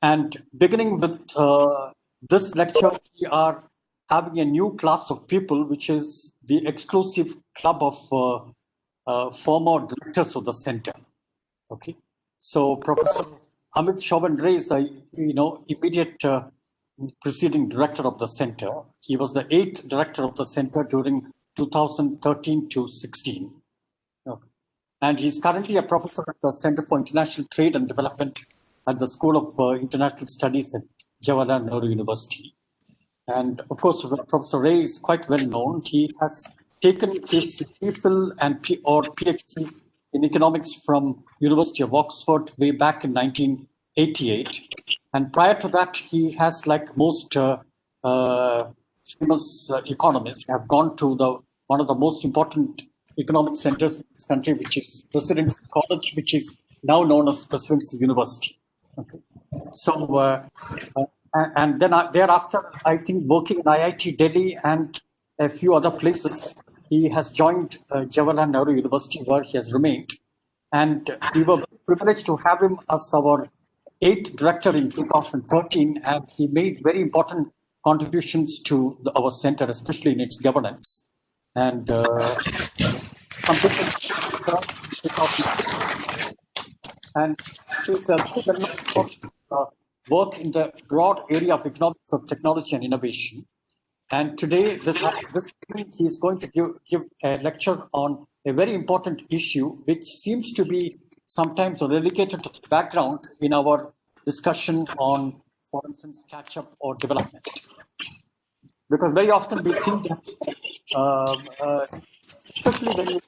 And beginning with this lecture, we are having a new class of people, which is the exclusive club of former directors of the center. Okay, so Professor Amit Shovon is a immediate preceding director of the center. He was the 8th director of the center during 2013 to 16. Okay. And he's currently a professor at the Center for International Trade and Development at the School of International Studies at Jawaharlal Nehru University. And of course, Professor Ray is quite well known. He has taken his Phil and PhD in economics from University of Oxford way back in 1988. And prior to that, he has, like most famous economists, have gone to one of the most important economic centers in this country, which is Presidency College, which is now known as Presidency University. Okay, so and then thereafter, I think working in IIT Delhi and a few other places, he has joined Jawaharlal Nehru University, where he has remained. And we were privileged to have him as our 8th director in 2013, and he made very important contributions to our center, especially in its governance. And and he's for work in the broad area of economics of technology and innovation. And today, this evening, he's going to give a lecture on a very important issue, which seems to be sometimes relegated to the background in our discussion on, for instance, catch-up or development. Because very often we think that, especially when you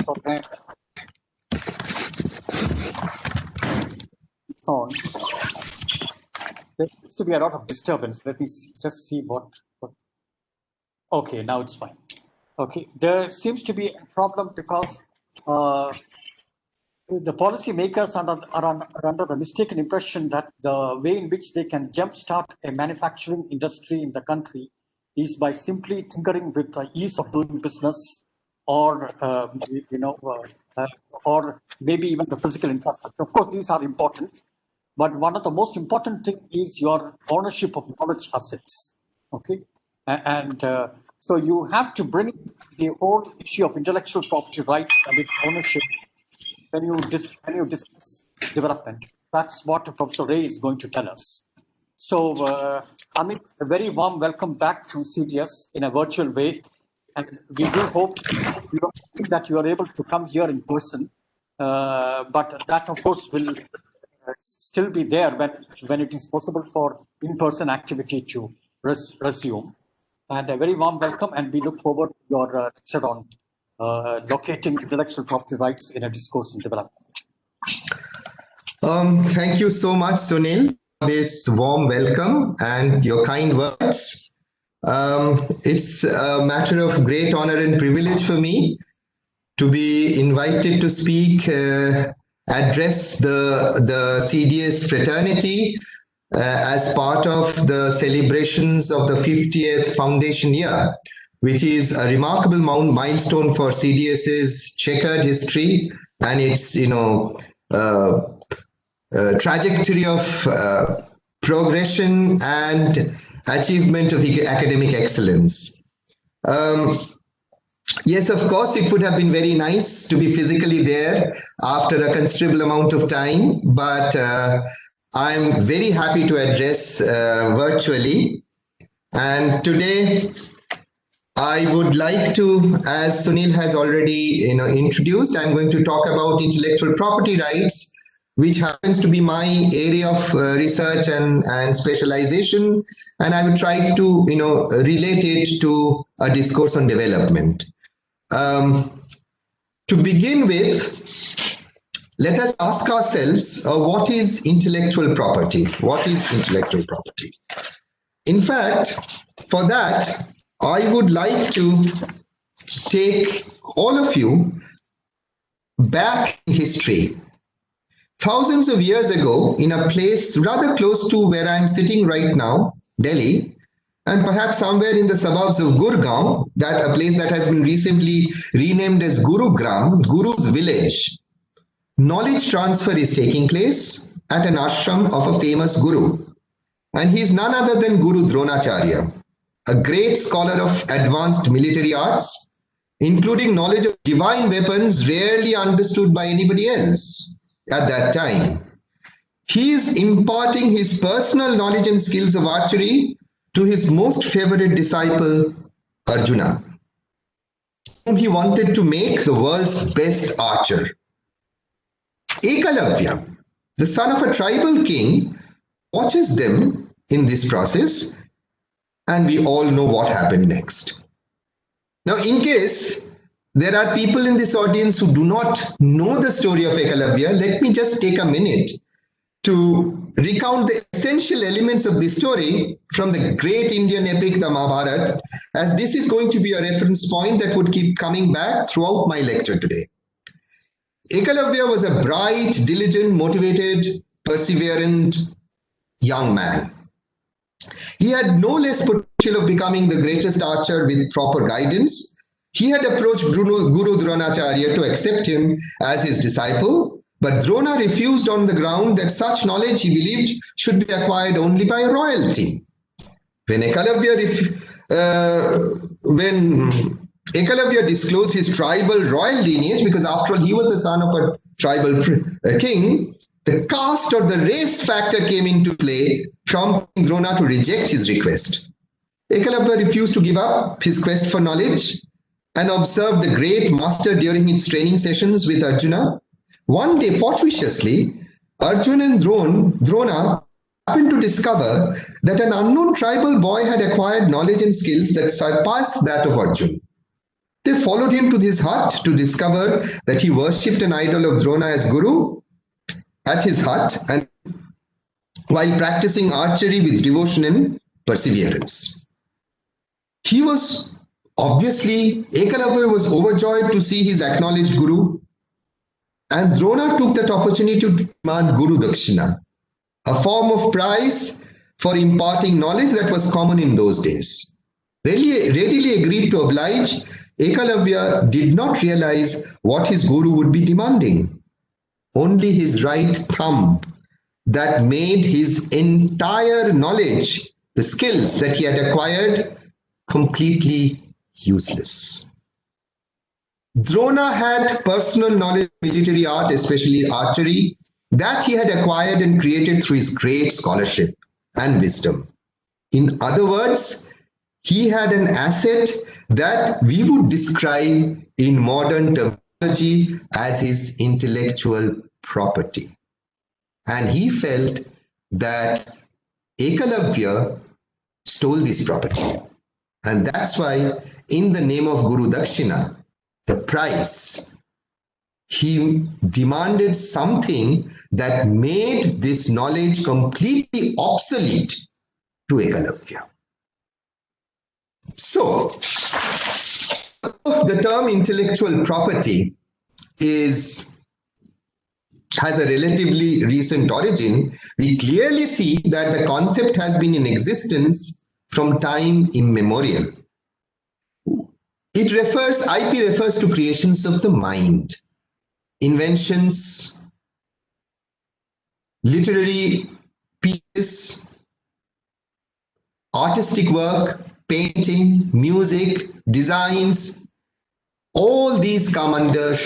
program on, there seems to be a lot of disturbance. Let me just see what. Okay, now it's fine. Okay, there seems to be a problem because the policymakers are under the mistaken impression that the way in which they can jumpstart a manufacturing industry in the country is by simply tinkering with the ease of doing business, or or maybe even the physical infrastructure. Of course, these are important, but one of the most important thing is your ownership of knowledge assets. Okay, and so you have to bring the whole issue of intellectual property rights and its ownership when you discuss development. That's what Professor Ray is going to tell us. So, Amit, a very warm welcome back to CDS in a virtual way. And we do hope that you are able to come here in person. But that, of course, will still be there when it is possible for in-person activity to resume. And a very warm welcome, and we look forward to your lecture on locating intellectual property rights in a discourse in development. Thank you so much, Sunil, for this warm welcome and your kind words. It's a matter of great honor and privilege for me to be invited to speak, address the CDS fraternity as part of the celebrations of the 50th foundation year, which is a remarkable milestone for CDS's checkered history and its, trajectory of progression and achievement of academic excellence. Yes, of course, it would have been very nice to be physically there after a considerable amount of time, but I'm very happy to address virtually. And today, I would like to, as Sunil has already introduced, I'm going to talk about intellectual property rights, which happens to be my area of research and specialization, and I will try to relate it to a discourse on development. To begin with, let us ask ourselves, what is intellectual property? What is intellectual property? In fact, for that, I would like to take all of you back in history. Thousands of years ago, in a place rather close to where I'm sitting right now, Delhi, and perhaps somewhere in the suburbs of Gurgaon, a place that has been recently renamed as Gurugram, Guru's village, knowledge transfer is taking place at an ashram of a famous guru. And he is none other than Guru Dronacharya, a great scholar of advanced military arts, including knowledge of divine weapons rarely understood by anybody else at that time. He is imparting his personal knowledge and skills of archery to his most favorite disciple, Arjuna, whom he wanted to make the world's best archer. Ekalavya, the son of a tribal king, watches them in this process, and we all know what happened next. Now, in case there are people in this audience who do not know the story of Ekalavya, let me just take a minute to recount the essential elements of the story from the great Indian epic, the Mahabharata, as this is going to be a reference point that would keep coming back throughout my lecture today. Ekalavya was a bright, diligent, motivated, perseverant young man. He had no less potential of becoming the greatest archer with proper guidance. He had approached Guru Dronacharya to accept him as his disciple, but Drona refused on the ground that such knowledge, he believed, should be acquired only by royalty. When Ekalavya disclosed his tribal royal lineage, because after all he was the son of a tribal king, the caste or the race factor came into play, prompting Drona to reject his request. Ekalavya refused to give up his quest for knowledge and observed the great master during his training sessions with Arjuna. One day, fortuitously, Arjuna and Drona happened to discover that an unknown tribal boy had acquired knowledge and skills that surpassed that of Arjuna. They followed him to his hut to discover that he worshipped an idol of Drona as guru at his hut, and while practicing archery with devotion and perseverance. Ekalavya was overjoyed to see his acknowledged guru, and Drona took that opportunity to demand Guru Dakshina, a form of price for imparting knowledge that was common in those days. Readily agreed to oblige, Ekalavya did not realize what his guru would be demanding. Only his right thumb, that made his entire knowledge, the skills that he had acquired, completely useless. Drona had personal knowledge of military art, especially archery, that he had acquired and created through his great scholarship and wisdom. In other words, he had an asset that we would describe in modern terminology as his intellectual property. And he felt that Ekalavya stole this property. And that's why, in the name of Guru Dakshina, the price, he demanded something that made this knowledge completely obsolete to Ekalavya. So, the term intellectual property has a relatively recent origin. We clearly see that the concept has been in existence from time immemorial. IP refers to creations of the mind, inventions, literary pieces, artistic work, painting, music, designs. All these come under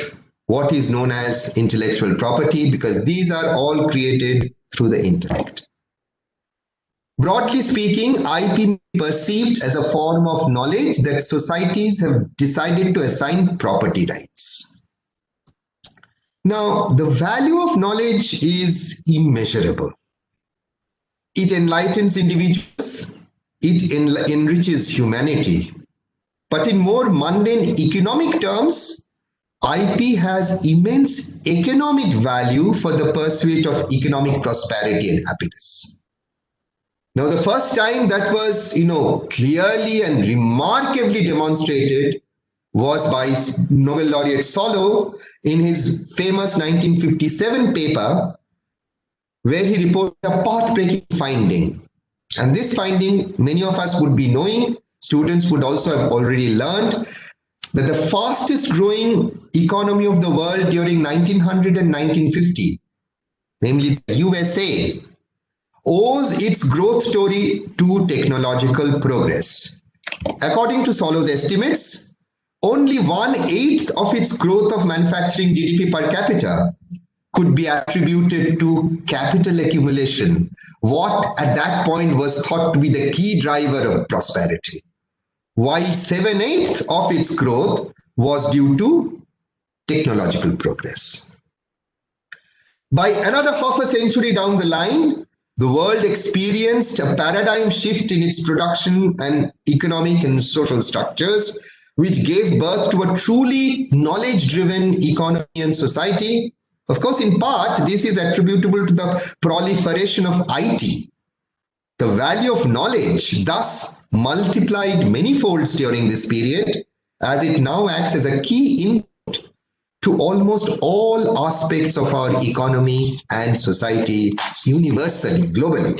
what is known as intellectual property, because these are all created through the intellect. Broadly speaking, IP may be perceived as a form of knowledge that societies have decided to assign property rights. Now, the value of knowledge is immeasurable. It enlightens individuals, it enriches humanity. But in more mundane economic terms, IP has immense economic value for the pursuit of economic prosperity and happiness. Now, the first time that was, clearly and remarkably demonstrated was by Nobel laureate Solow in his famous 1957 paper, where he reported a path-breaking finding. And this finding, many of us would be knowing, students would also have already learned. that the fastest growing economy of the world during 1900 and 1950, namely the USA, owes its growth story to technological progress. According to Solo's estimates, only 1/8 of its growth of manufacturing GDP per capita could be attributed to capital accumulation, what at that point was thought to be the key driver of prosperity, while 7/8 of its growth was due to technological progress. By another half a century down the line, the world experienced a paradigm shift in its production and economic and social structures, which gave birth to a truly knowledge-driven economy and society. Of course, in part, this is attributable to the proliferation of IT. The value of knowledge thus multiplied many folds during this period, as it now acts as a key input to almost all aspects of our economy and society universally, globally.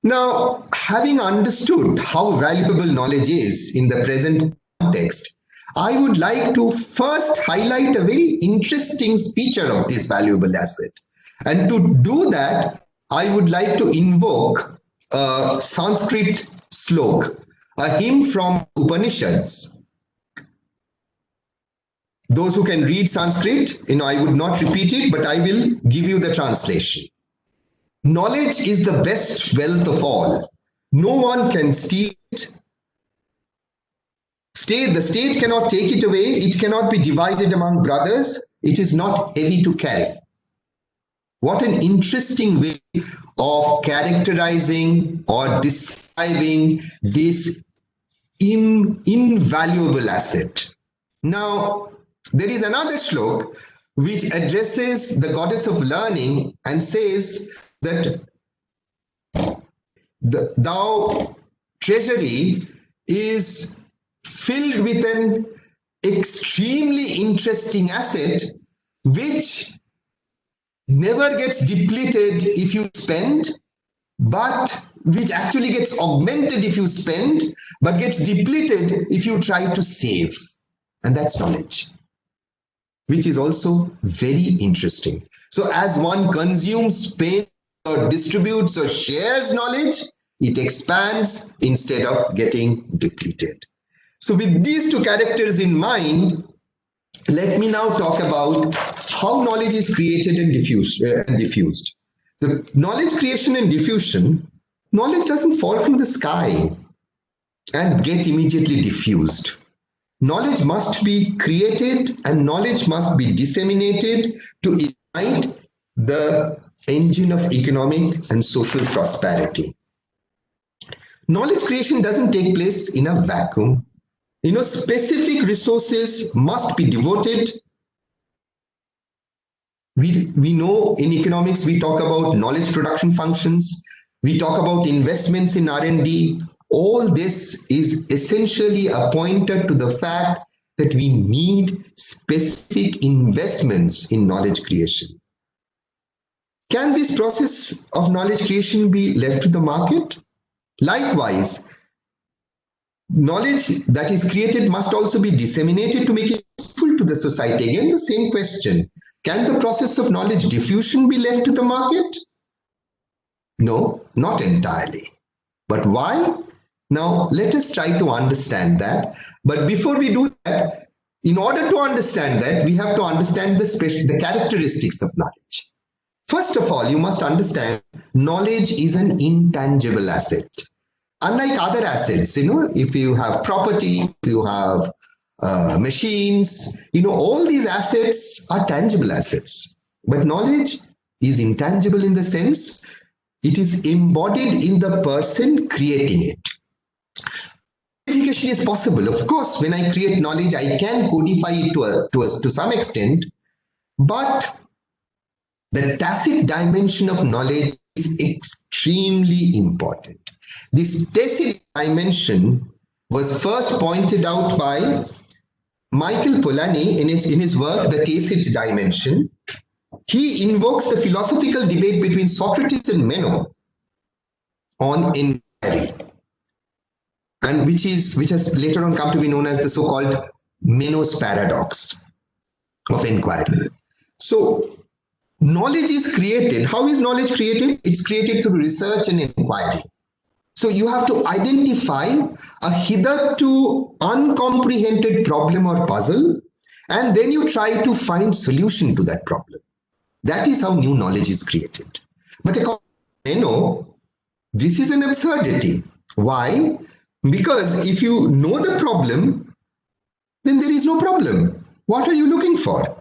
Now, having understood how valuable knowledge is in the present context, I would like to first highlight a very interesting feature of this valuable asset. And to do that, I would like to invoke a Sanskrit slok, a hymn from Upanishads. Those who can read Sanskrit, I would not repeat it, but I will give you the translation. Knowledge is the best wealth of all. No one can steal it. The state cannot take it away. It cannot be divided among brothers. It is not heavy to carry. What an interesting way of characterizing or describing this invaluable asset. Now, there is another shlok which addresses the goddess of learning and says that thou treasury is filled with an extremely interesting asset which never gets depleted if you spend, but which actually gets augmented if you spend, but gets depleted if you try to save. And that's knowledge, which is also very interesting. So as one consumes, spends, or distributes or shares knowledge, it expands instead of getting depleted. So with these two characters in mind, let me now talk about how knowledge is created and diffused. The knowledge creation and diffusion, knowledge doesn't fall from the sky and get immediately diffused. Knowledge must be created and knowledge must be disseminated to ignite the engine of economic and social prosperity. Knowledge creation doesn't take place in a vacuum. Specific resources must be devoted. We know in economics, we talk about knowledge production functions. We talk about investments in R&D. All this is essentially a pointer to the fact that we need specific investments in knowledge creation. Can this process of knowledge creation be left to the market? Likewise, knowledge that is created must also be disseminated to make it useful to the society. Again, the same question. Can the process of knowledge diffusion be left to the market? No, not entirely. But why? Now, let us try to understand that. But before we do that, in order to understand that, we have to understand the characteristics of knowledge. First of all, you must understand knowledge is an intangible asset. Unlike other assets, if you have property, if you have machines, all these assets are tangible assets. But knowledge is intangible in the sense it is embodied in the person creating it. Codification is possible. Of course, when I create knowledge, I can codify it to some extent, but the tacit dimension of knowledge is extremely important. This tacit dimension was first pointed out by Michael Polanyi in his work, The Tacit Dimension. He invokes the philosophical debate between Socrates and Meno on inquiry. and which has later on come to be known as the so-called Menno's paradox of inquiry. So knowledge is created. How is knowledge created? It's created through research and inquiry. So you have to identify a hitherto uncomprehended problem or puzzle, and then you try to find solution to that problem. That is how new knowledge is created. But according to Menno, this is an absurdity. Why? Because if you know the problem, then there is no problem. What are you looking for?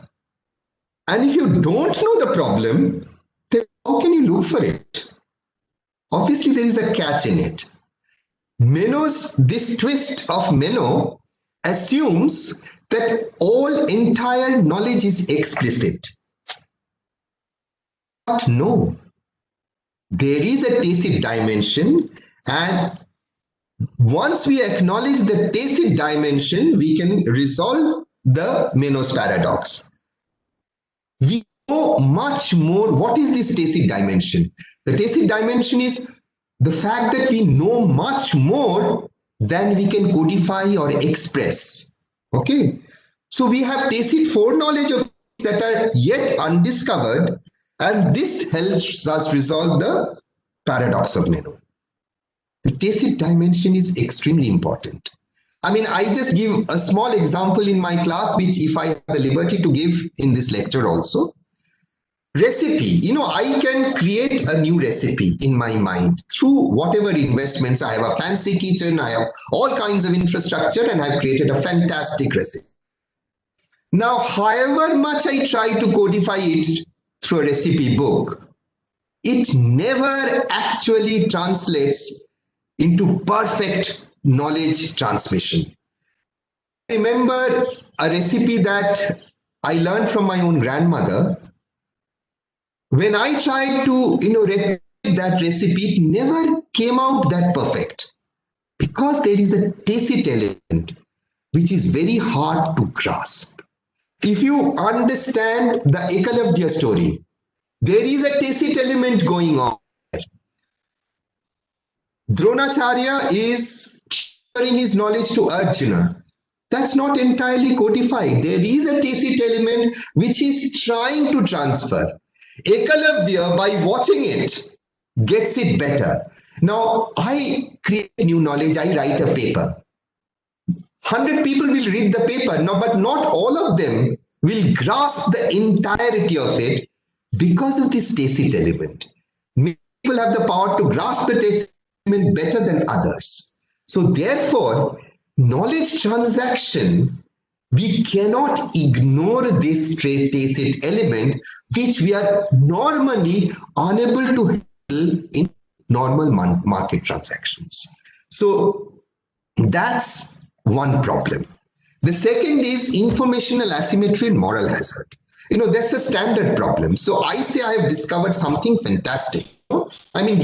And if you don't know the problem, then how can you look for it? Obviously, there is a catch in it. This twist of Menno assumes that all entire knowledge is explicit. But no, there is a tacit dimension, and once we acknowledge the tacit dimension, we can resolve the Menno's paradox. We know much more. What is this tacit dimension? The tacit dimension is the fact that we know much more than we can codify or express. Okay, so we have tacit foreknowledge of that are yet undiscovered, and this helps us resolve the paradox of Menno. The tacit dimension is extremely important. I mean, I just give a small example in my class, which if I have the liberty to give in this lecture also. Recipe, I can create a new recipe in my mind through whatever investments. I have a fancy kitchen, I have all kinds of infrastructure, and I've created a fantastic recipe. Now, however much I try to codify it through a recipe book, it never actually translates into perfect knowledge transmission. I remember a recipe that I learned from my own grandmother. When I tried to, replicate that recipe, it never came out that perfect because there is a tacit element which is very hard to grasp. If you understand the Ekalavya story, there is a tacit element going on. Dronacharya is sharing his knowledge to Arjuna. That's not entirely codified. There is a tacit element which he's trying to transfer. Ekalavya, by watching it, gets it better. Now, I create new knowledge, I write a paper. 100 people will read the paper, but not all of them will grasp the entirety of it because of this tacit element. Many people have the power to grasp the tacit element better than others. So therefore, knowledge transaction, we cannot ignore this tacit element, which we are normally unable to handle in normal market transactions. So that's one problem. The second is informational asymmetry and moral hazard. That's a standard problem. So I say I have discovered something fantastic. I mean,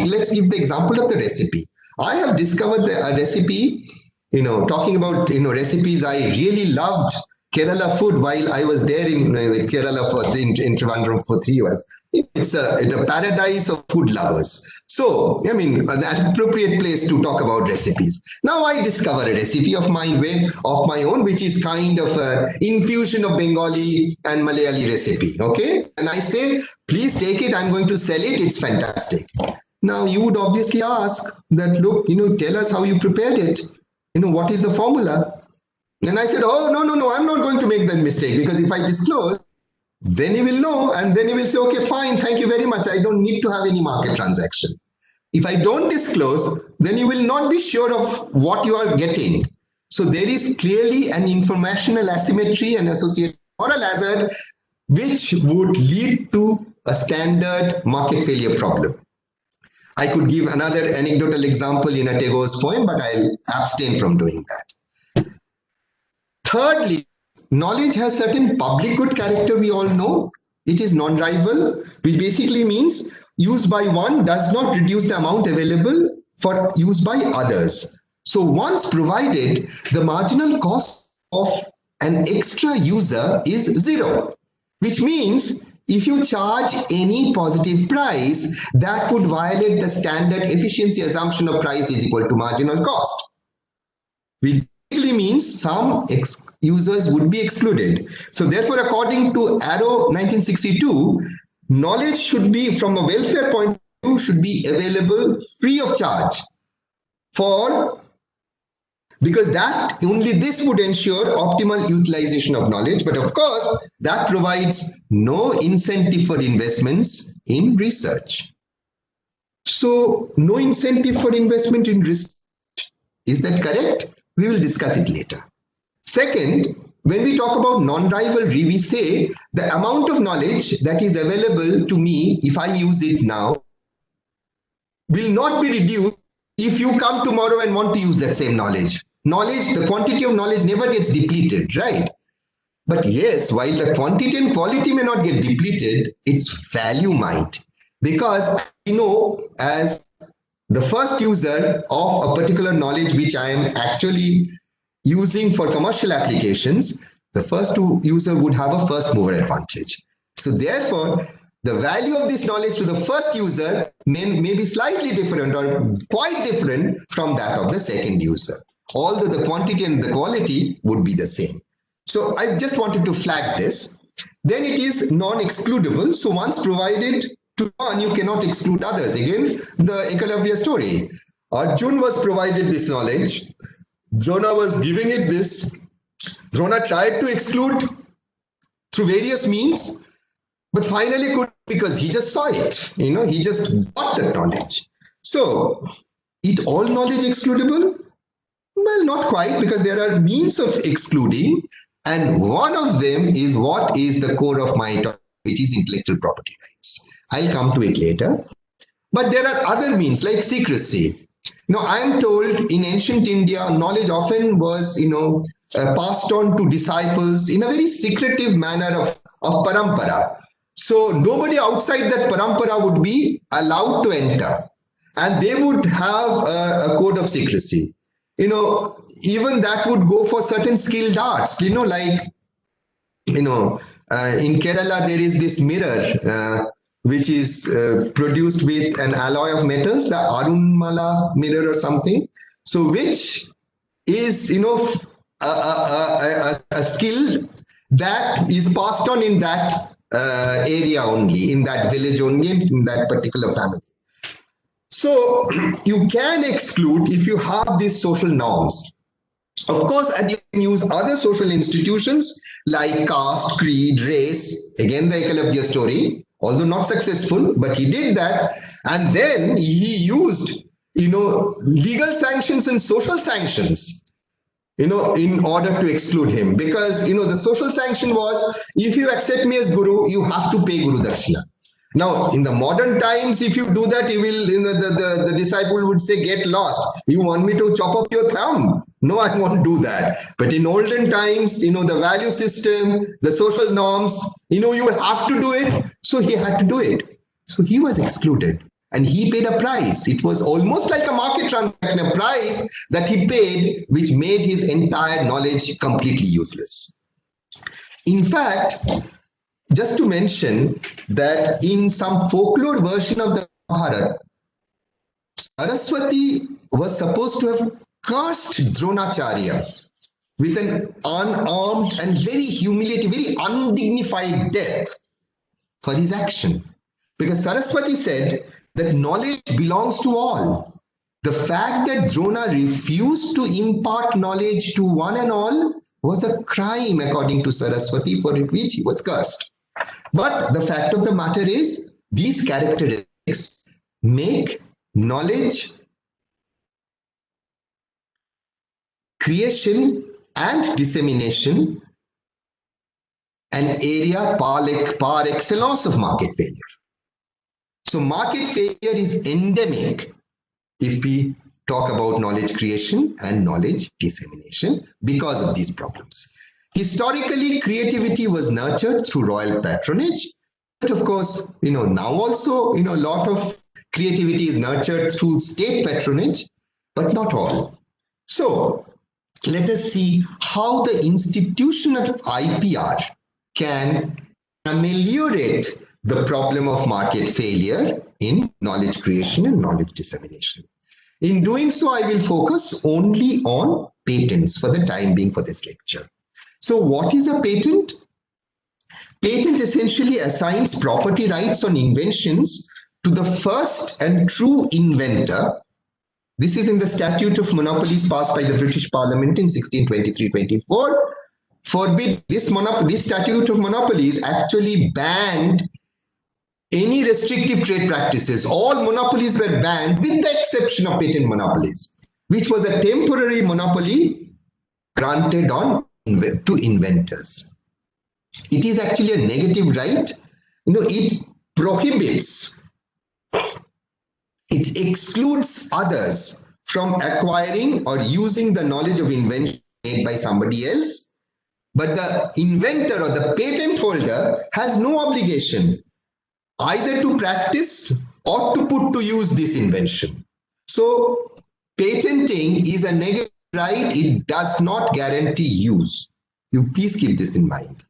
let's give the example of the recipe. I have discovered a recipe. Talking about recipes, I really loved Kerala food while I was there in Kerala in Trivandrum for 3 years. It's a paradise of food lovers. So, an appropriate place to talk about recipes. Now I discover a recipe of my own, which is kind of an infusion of Bengali and Malayali recipe. Okay, and I say, please take it. I'm going to sell it. It's fantastic. Now you would obviously ask that, look, tell us how you prepared it. What is the formula? And I said, oh, no, I'm not going to make that mistake, because if I disclose, then he will know, and then he will say, okay, fine, thank you very much. I don't need to have any market transaction. If I don't disclose, then you will not be sure of what you are getting. So there is clearly an informational asymmetry and associated moral hazard, which would lead to a standard market failure problem. I could give another anecdotal example in a Tagore's poem, but I'll abstain from doing that. Thirdly, knowledge has certain public good character, we all know. It is non-rival, which basically means use by one does not reduce the amount available for use by others. So once provided, the marginal cost of an extra user is zero, which means if you charge any positive price, that would violate the standard efficiency assumption of price is equal to marginal cost. Which basically means some users would be excluded. So therefore, according to Arrow 1962, knowledge should be, from a welfare point of view, should be available free of charge because that only this would ensure optimal utilization of knowledge. But of course, that provides no incentive for investments in research. So no incentive for investment in research. Is that correct? We will discuss it later. Second, when we talk about non-rivalry, we say the amount of knowledge that is available to me, if I use it now, will not be reduced if you come tomorrow and want to use that same knowledge. The quantity of knowledge never gets depleted, right? But yes, while the quantity and quality may not get depleted, its value might. Because I know, as the first user of a particular knowledge which I am actually using for commercial applications, the first user would have a first mover advantage. So therefore, the value of this knowledge to the first user may be slightly different or quite different from that of the second user, although the quantity and the quality would be the same. So I just wanted to flag this. Then it is non-excludable. So once provided to one, you cannot exclude others. Again, the Ekalavya story. Arjun was provided this knowledge. Drona was giving it this. Drona tried to exclude through various means, but finally could, because he just saw it. He just got that knowledge. So, is all knowledge excludable? Well, not quite, because there are means of excluding, and one of them is what is the core of my topic, which is intellectual property rights. I'll come to it later. But there are other means like secrecy. I am told in ancient India, knowledge often was, passed on to disciples in a very secretive manner of parampara. So nobody outside that parampara would be allowed to enter. And they would have a code of secrecy. Even that would go for certain skilled arts, like, in Kerala, there is this mirror, which is produced with an alloy of metals, the Arunmala mirror or something. So which is, a skill that is passed on in that area only, in that village only, in that particular family. So you can exclude if you have these social norms. Of course, and you can use other social institutions like caste, creed, race. Again, the Ekalavya story, although not successful, but he did that. And then he used, legal sanctions and social sanctions, in order to exclude him. Because, the social sanction was, if you accept me as Guru, you have to pay Guru Dakshina. Now, in the modern times, if you do that, you will, the disciple would say, get lost. You want me to chop off your thumb? No, I won't do that. But in olden times, the value system, the social norms, you would have to do it. So he had to do it. So he was excluded and he paid a price. It was almost like a market transaction, a price that he paid, which made his entire knowledge completely useless. In fact, just to mention that in some folklore version of the Mahabharata, Saraswati was supposed to have cursed Dronacharya with an unarmed and very humiliating, very undignified death for his action. Because Saraswati said that knowledge belongs to all. The fact that Drona refused to impart knowledge to one and all was a crime according to Saraswati, for which he was cursed. But the fact of the matter is, these characteristics make knowledge creation and dissemination an area par excellence of market failure. So market failure is endemic if we talk about knowledge creation and knowledge dissemination because of these problems. Historically, creativity was nurtured through royal patronage. But of course, now also, a lot of creativity is nurtured through state patronage, but not all. So let us see how the institution of IPR can ameliorate the problem of market failure in knowledge creation and knowledge dissemination. In doing so, I will focus only on patents for the time being for this lecture. So what is a patent? Patent essentially assigns property rights on inventions to the first and true inventor. This is in the Statute of Monopolies passed by the British Parliament in 1623-24. Forbid this Statute of Monopolies actually banned any restrictive trade practices. All monopolies were banned with the exception of patent monopolies, which was a temporary monopoly granted to inventors. It is actually a negative right. It prohibits, it excludes others from acquiring or using the knowledge of invention made by somebody else. But the inventor or the patent holder has no obligation either to practice or to put to use this invention. So patenting is a negative right. It does not guarantee use. You please keep this in mind.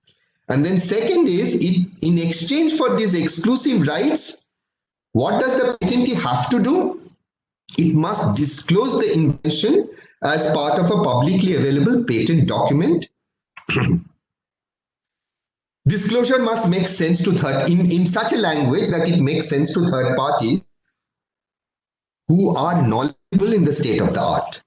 And then second is, in exchange for these exclusive rights, what does the patentee have to do? It must disclose the invention as part of a publicly available patent document. Disclosure must make sense to in such a language that it makes sense to third parties who are knowledgeable in the state of the art.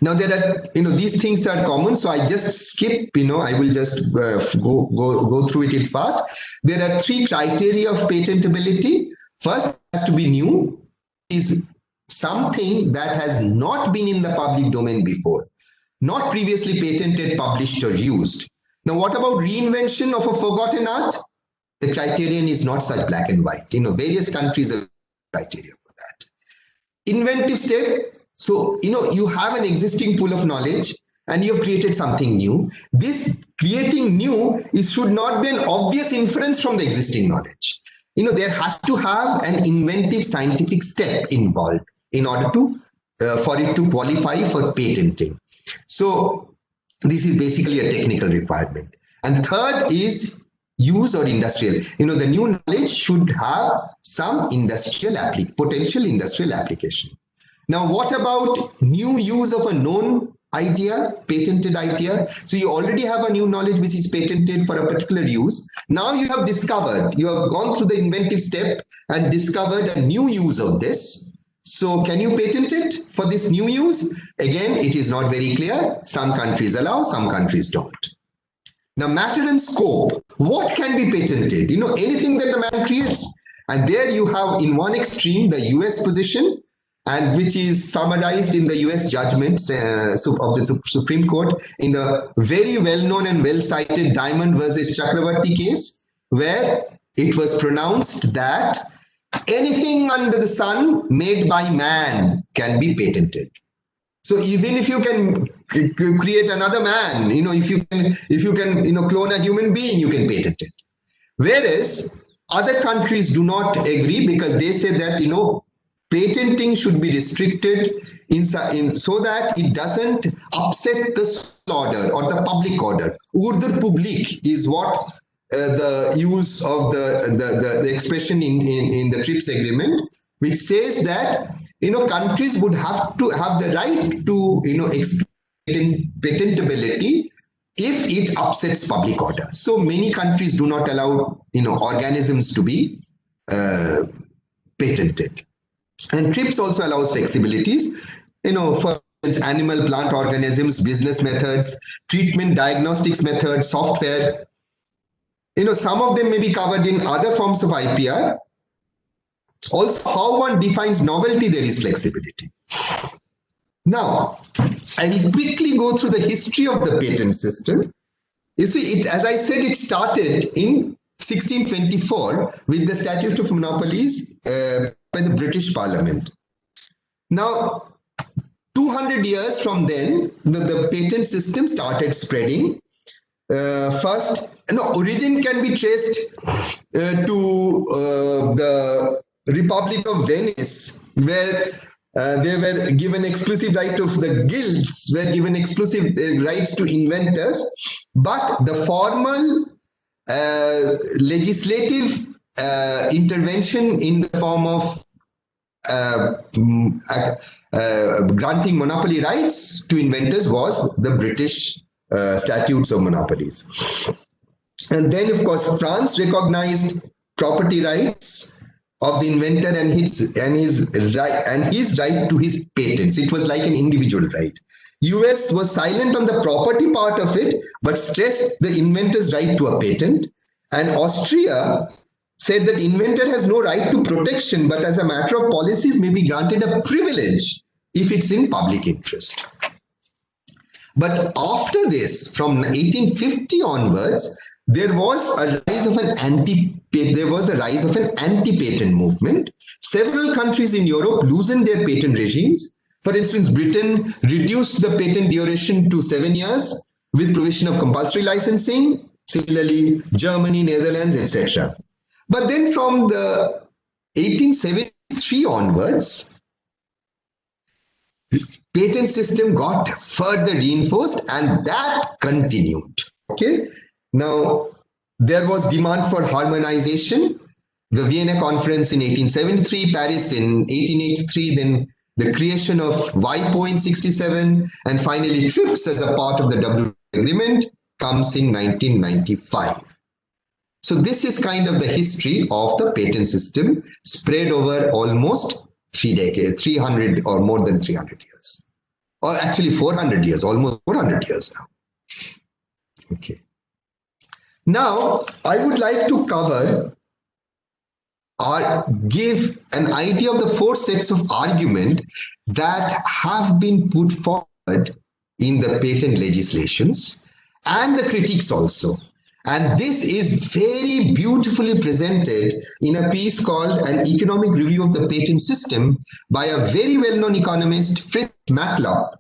Now there are, these things are common, so I just skip, I will just go through it fast. There are three criteria of patentability. First, it has to be new, is something that has not been in the public domain before, not previously patented, published, or used. Now, what about reinvention of a forgotten art? The criterion is not such black and white. Various countries have criteria for that. Inventive step. So, you have an existing pool of knowledge and you have created something new. This creating new should not be an obvious inference from the existing knowledge. There has to have an inventive scientific step involved in order to for it to qualify for patenting. So this is basically a technical requirement. And third is use or industrial. The new knowledge should have some potential industrial application. Now, what about new use of a known idea, patented idea? So you already have a new knowledge which is patented for a particular use. Now you have gone through the inventive step and discovered a new use of this. So can you patent it for this new use? Again, it is not very clear. Some countries allow, some countries don't. Now, matter and scope. What can be patented? Anything that the man creates. And there you have in one extreme the US position, and which is summarized in the US judgments of the Supreme Court in the very well-known and well-cited Diamond versus Chakravarti case, where it was pronounced that anything under the sun made by man can be patented. So even if you can create another man, if you can clone a human being, you can patent it. Whereas other countries do not agree, because they say that patenting should be restricted so that it doesn't upset the social order or the public order. Order public is what the use of the expression in the TRIPS agreement, which says that countries would have to have the right to explain patentability if it upsets public order. So many countries do not allow organisms to be patented. And TRIPS also allows flexibilities, for instance, animal, plant organisms, business methods, treatment, diagnostics methods, software. Some of them may be covered in other forms of IPR. Also, how one defines novelty, there is flexibility. Now, I will quickly go through the history of the patent system. You see, as I said, it started in 1624 with the Statute of Monopolies by the British Parliament. Now, 200 years from then, the patent system started spreading. First, origin can be traced to the Republic of Venice, where they were given exclusive right of the guilds, were given exclusive rights to inventors, but the formal legislative intervention in the form of granting monopoly rights to inventors was the British statutes of monopolies. And then, of course, France recognized property rights of the inventor and his right to his patents. It was like an individual right. US was silent on the property part of it, but stressed the inventor's right to a patent. And Austria said that inventor has no right to protection, but as a matter of policies may be granted a privilege if it's in public interest. But after this, from 1850 onwards, there was a rise of an anti-patent movement. Several countries in Europe loosened their patent regimes. For instance, Britain reduced the patent duration to 7 years with provision of compulsory licensing. Similarly, Germany, Netherlands, etc. But then from the 1873 onwards, patent system got further reinforced, and that continued. Okay. Now, there was demand for harmonization. The Vienna Conference in 1873, Paris in 1883, then the creation of WIPO in 67, and finally TRIPS as a part of the WTO agreement comes in 1995. So this is kind of the history of the patent system spread over almost 3 decades, 300 or more than 300 years. Or actually 400 years, almost 400 years now. Okay. Now, I would like to cover or give an idea of the 4 sets of argument that have been put forward in the patent legislations and the critiques also. And this is very beautifully presented in a piece called An Economic Review of the Patent System by a very well-known economist, Fritz Matlock.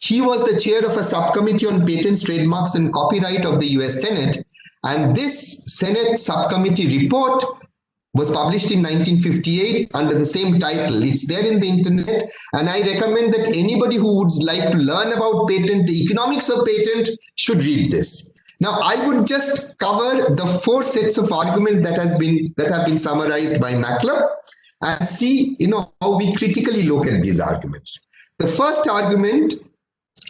He was the chair of a subcommittee on patents, trademarks, and copyright of the US Senate. And this Senate subcommittee report was published in 1958 under the same title. It's there in the internet. And I recommend that anybody who would like to learn about patent, the economics of patent, should read this. Now, I would just cover the 4 sets of argument that have been summarized by Matlock and see, how we critically look at these arguments. The first argument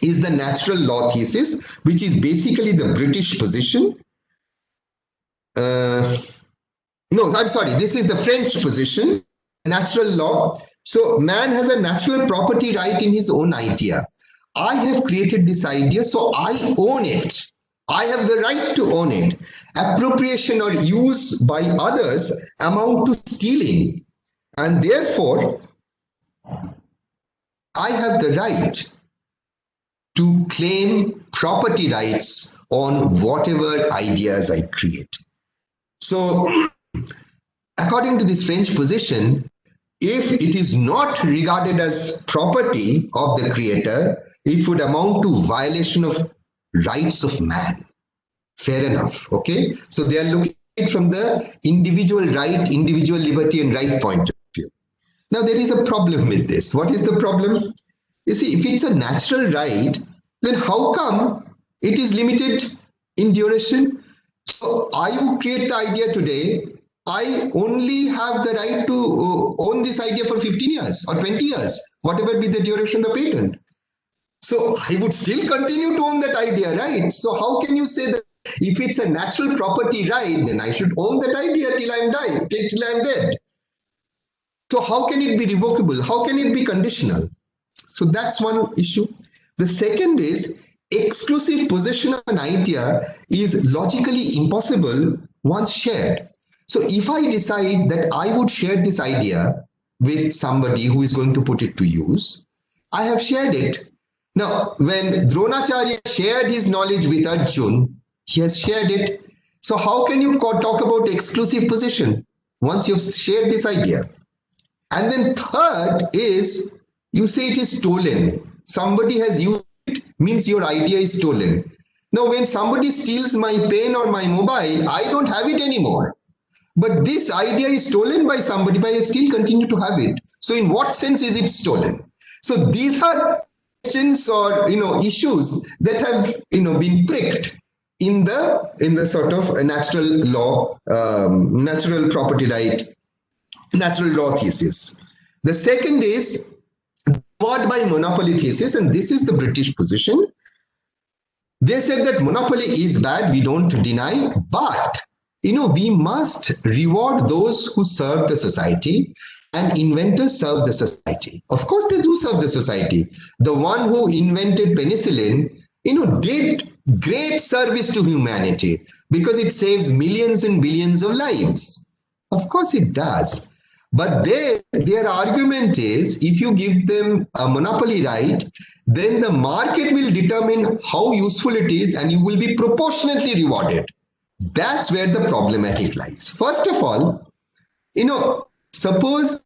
is the natural law thesis, which is basically the British position. This is the French position, natural law. So man has a natural property right in his own idea. I have created this idea, so I own it. I have the right to own it. Appropriation or use by others amount to stealing. And therefore, I have the right to claim property rights on whatever ideas I create. So, according to this French position, if it is not regarded as property of the creator, it would amount to violation of rights of man. Fair enough, okay? So they are looking at it from the individual right, individual liberty and right point of view. Now there is a problem with this. What is the problem? You see, if it's a natural right, then how come it is limited in duration? So I will create the idea today. I only have the right to own this idea for 15 years or 20 years, whatever be the duration of the patent. So I would still continue to own that idea, right? So how can you say that if it's a natural property right, then I should own that idea till I'm dead? So how can it be revocable? How can it be conditional? So that's one issue. The second is exclusive possession of an idea is logically impossible once shared. So if I decide that I would share this idea with somebody who is going to put it to use, I have shared it. Now, when Dronacharya shared his knowledge with Arjun, he has shared it. So how can you talk about exclusive possession once you've shared this idea? And then third is, you say it is stolen. Somebody has used it, means your idea is stolen. Now, when somebody steals my pen or my mobile, I don't have it anymore. But this idea is stolen by somebody, but I still continue to have it. So in what sense is it stolen? So these are questions or issues that have been pricked in the sort of natural law, natural property right, natural law thesis. The second is reward by monopoly thesis, and this is the British position. They said that monopoly is bad, we don't deny, but we must reward those who serve the society, and inventors serve the society. Of course, they do serve the society. The one who invented penicillin, did great service to humanity because it saves millions and billions of lives. Of course, it does. But their argument is, if you give them a monopoly right, then the market will determine how useful it is and you will be proportionately rewarded. That's where the problematic lies. First of all, suppose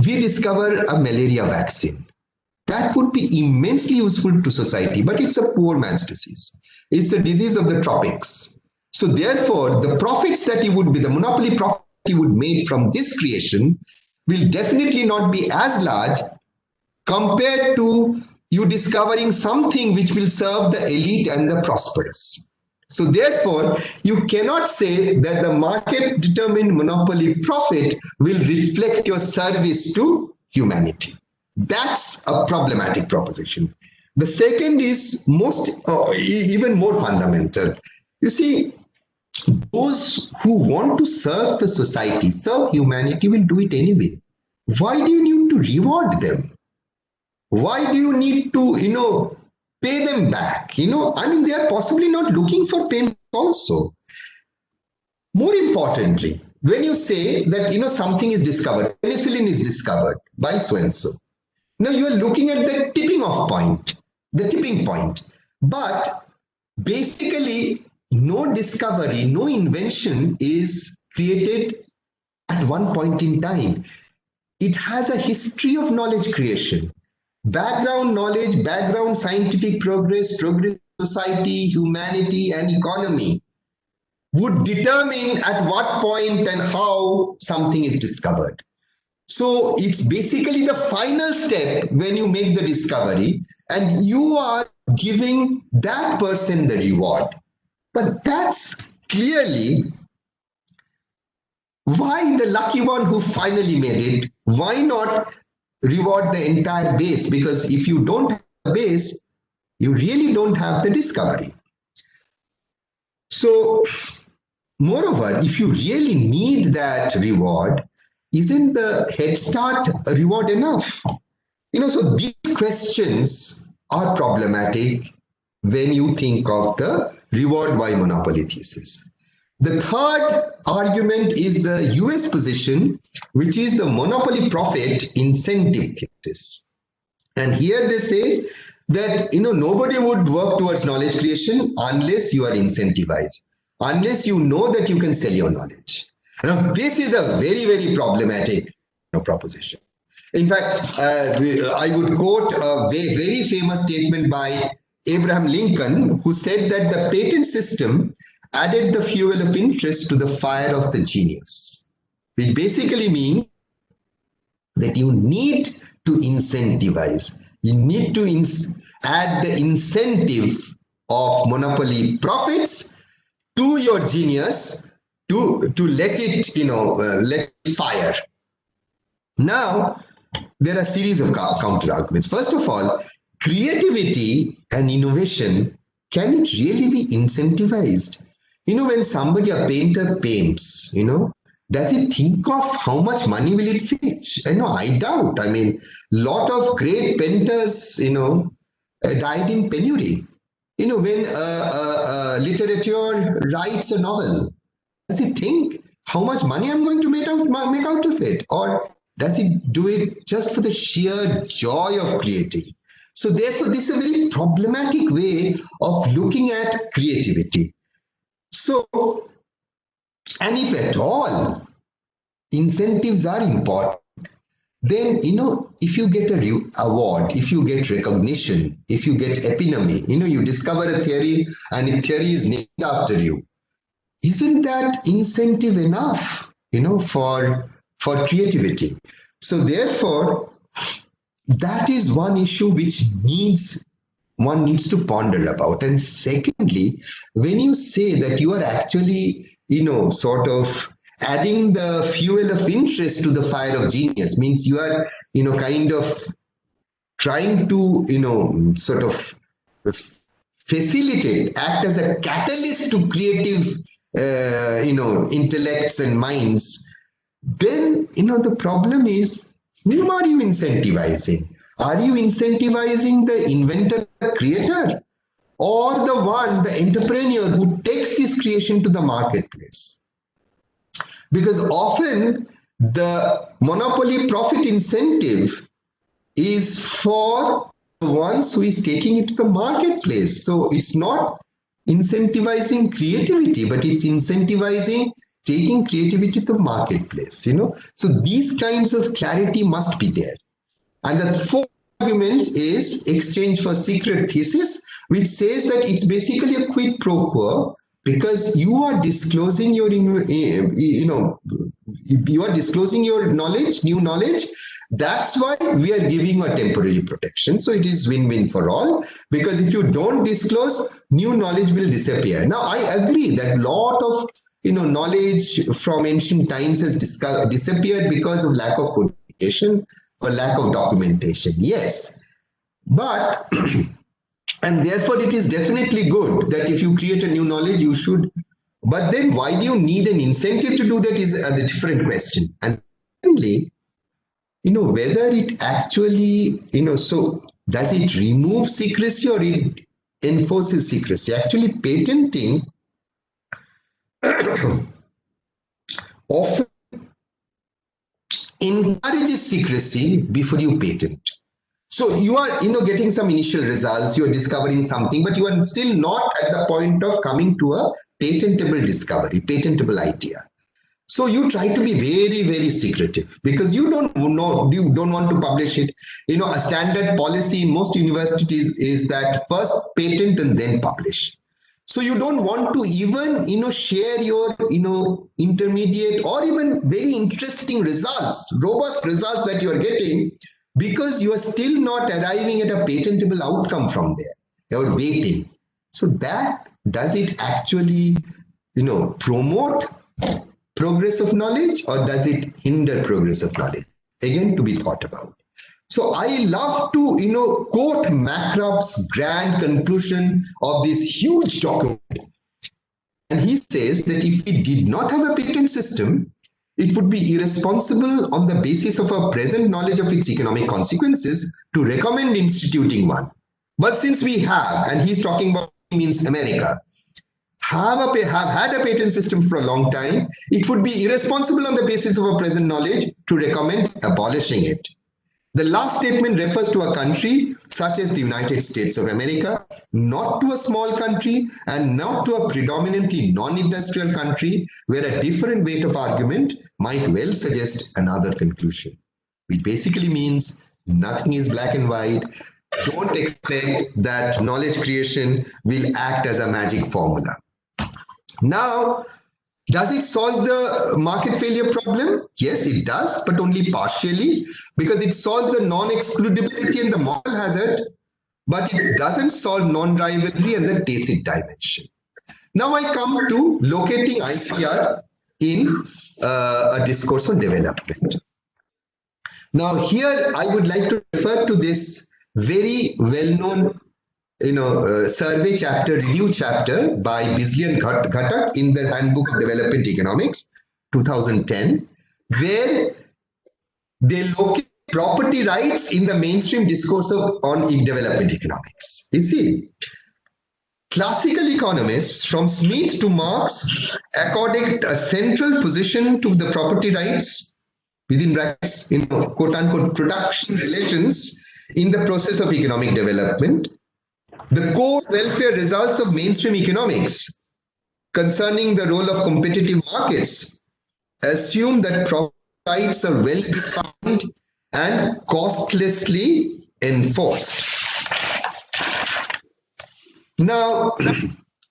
we discover a malaria vaccine. That would be immensely useful to society, but it's a poor man's disease. It's a disease of the tropics. So therefore, the profits that the monopoly profit you would make from this creation will definitely not be as large compared to you discovering something which will serve the elite and the prosperous. So therefore, you cannot say that the market determined monopoly profit will reflect your service to humanity. That's a problematic proposition. The second is even more fundamental. You see, those who want to serve the society, serve humanity, will do it anyway. Why do you need to reward them? Why do you need to, pay them back? They are possibly not looking for payment also. More importantly, when you say that, something is discovered, penicillin is discovered by so-and-so. Now you are looking at the tipping point. But basically, no discovery, no invention is created at one point in time. It has a history of knowledge creation. Background knowledge, background scientific progress of society, humanity, and economy would determine at what point and how something is discovered. So it's basically the final step when you make the discovery, and you are giving that person the reward. But that's clearly why the lucky one who finally made it, why not reward the entire base? Because if you don't have a base, you really don't have the discovery. So, moreover, if you really need that reward, isn't the head start reward enough? So these questions are problematic when you think of the reward by monopoly thesis. The third argument is the US position, which is the monopoly profit incentive thesis. And here they say that nobody would work towards knowledge creation unless you are incentivized, unless you know that you can sell your knowledge. Now, this is a very, very problematic proposition. In fact, I would quote a very famous statement by Abraham Lincoln, who said that the patent system added the fuel of interest to the fire of the genius, which basically means that you need to incentivize. You need to add the incentive of monopoly profits to your genius to let it fire. Now, there are a series of counter arguments. First of all, creativity and innovation, can it really be incentivized? When somebody, a painter, paints, does he think of how much money will it fetch? I doubt. Lot of great painters, died in penury. When literature writes a novel, does he think how much money I'm going to make out of it? Or does he do it just for the sheer joy of creating? So therefore, this is a very problematic way of looking at creativity. So, and if at all incentives are important, then, if you get a award, if you get recognition, if you get epitome, you discover a theory and a theory is named after you, isn't that incentive enough, for creativity? So therefore, that is one issue which needs one needs to ponder about. And secondly, when you say that you are actually, sort of adding the fuel of interest to the fire of genius, means you are, kind of trying to, sort of facilitate, act as a catalyst to creative, intellects and minds, then, the problem is, whom are you incentivizing? Are you incentivizing the inventor, the creator, or the entrepreneur who takes this creation to the marketplace? Because often the monopoly profit incentive is for the ones who is taking it to the marketplace. So it's not incentivizing creativity, but it's incentivizing taking creativity to the marketplace, So these kinds of clarity must be there. And the fourth argument is exchange for secret thesis, which says that it's basically a quid pro quo, because you are disclosing your, you are disclosing your knowledge, new knowledge. That's why we are giving you a temporary protection. So it is win-win for all, because if you don't disclose, new knowledge will disappear. Now, I agree that a lot of knowledge from ancient times has disappeared because of lack of codification or lack of documentation. Yes, but and therefore it is definitely good that if you create a new knowledge, you should. But then why do you need an incentive to do that is a different question. And secondly, whether it actually, so does it remove secrecy or it enforces secrecy? Actually, patenting often encourages secrecy before you patent. So you are, getting some initial results, you are discovering something, but you are still not at the point of coming to a patentable discovery, patentable idea. So you try to be very, very secretive because you don't want to publish it. A standard policy in most universities is that first patent and then publish. So you don't want to even, share your, intermediate or even very interesting results, robust results that you are getting, because you are still not arriving at a patentable outcome from there. You're waiting. So does it actually, promote progress of knowledge, or does it hinder progress of knowledge? Again, to be thought about. So I love to, quote Macrob's grand conclusion of this huge document. And he says that if we did not have a patent system, it would be irresponsible on the basis of our present knowledge of its economic consequences to recommend instituting one. But since we have, and he's talking about, means America, have had a patent system for a long time, it would be irresponsible on the basis of our present knowledge to recommend abolishing it. The last statement refers to a country such as the United States of America, not to a small country and not to a predominantly non-industrial country where a different weight of argument might well suggest another conclusion. Which basically means nothing is black and white. Don't expect that knowledge creation will act as a magic formula. Now, does it solve the market failure problem? Yes, it does, but only partially, because it solves the non-excludability and the moral hazard, but it doesn't solve non-rivalry and the tacit dimension. Now I come to locating IPR in a discourse on development. Now here I would like to refer to this very well-known survey chapter, review chapter by Bisley and Ghatak in the Handbook of Development Economics, 2010, where they locate property rights in the mainstream discourse on development economics. You see, classical economists from Smith to Marx accorded a central position to the property rights, within brackets, quote unquote, production relations in the process of economic development. The core welfare results of mainstream economics concerning the role of competitive markets assume that property rights are well defined and costlessly enforced. Now,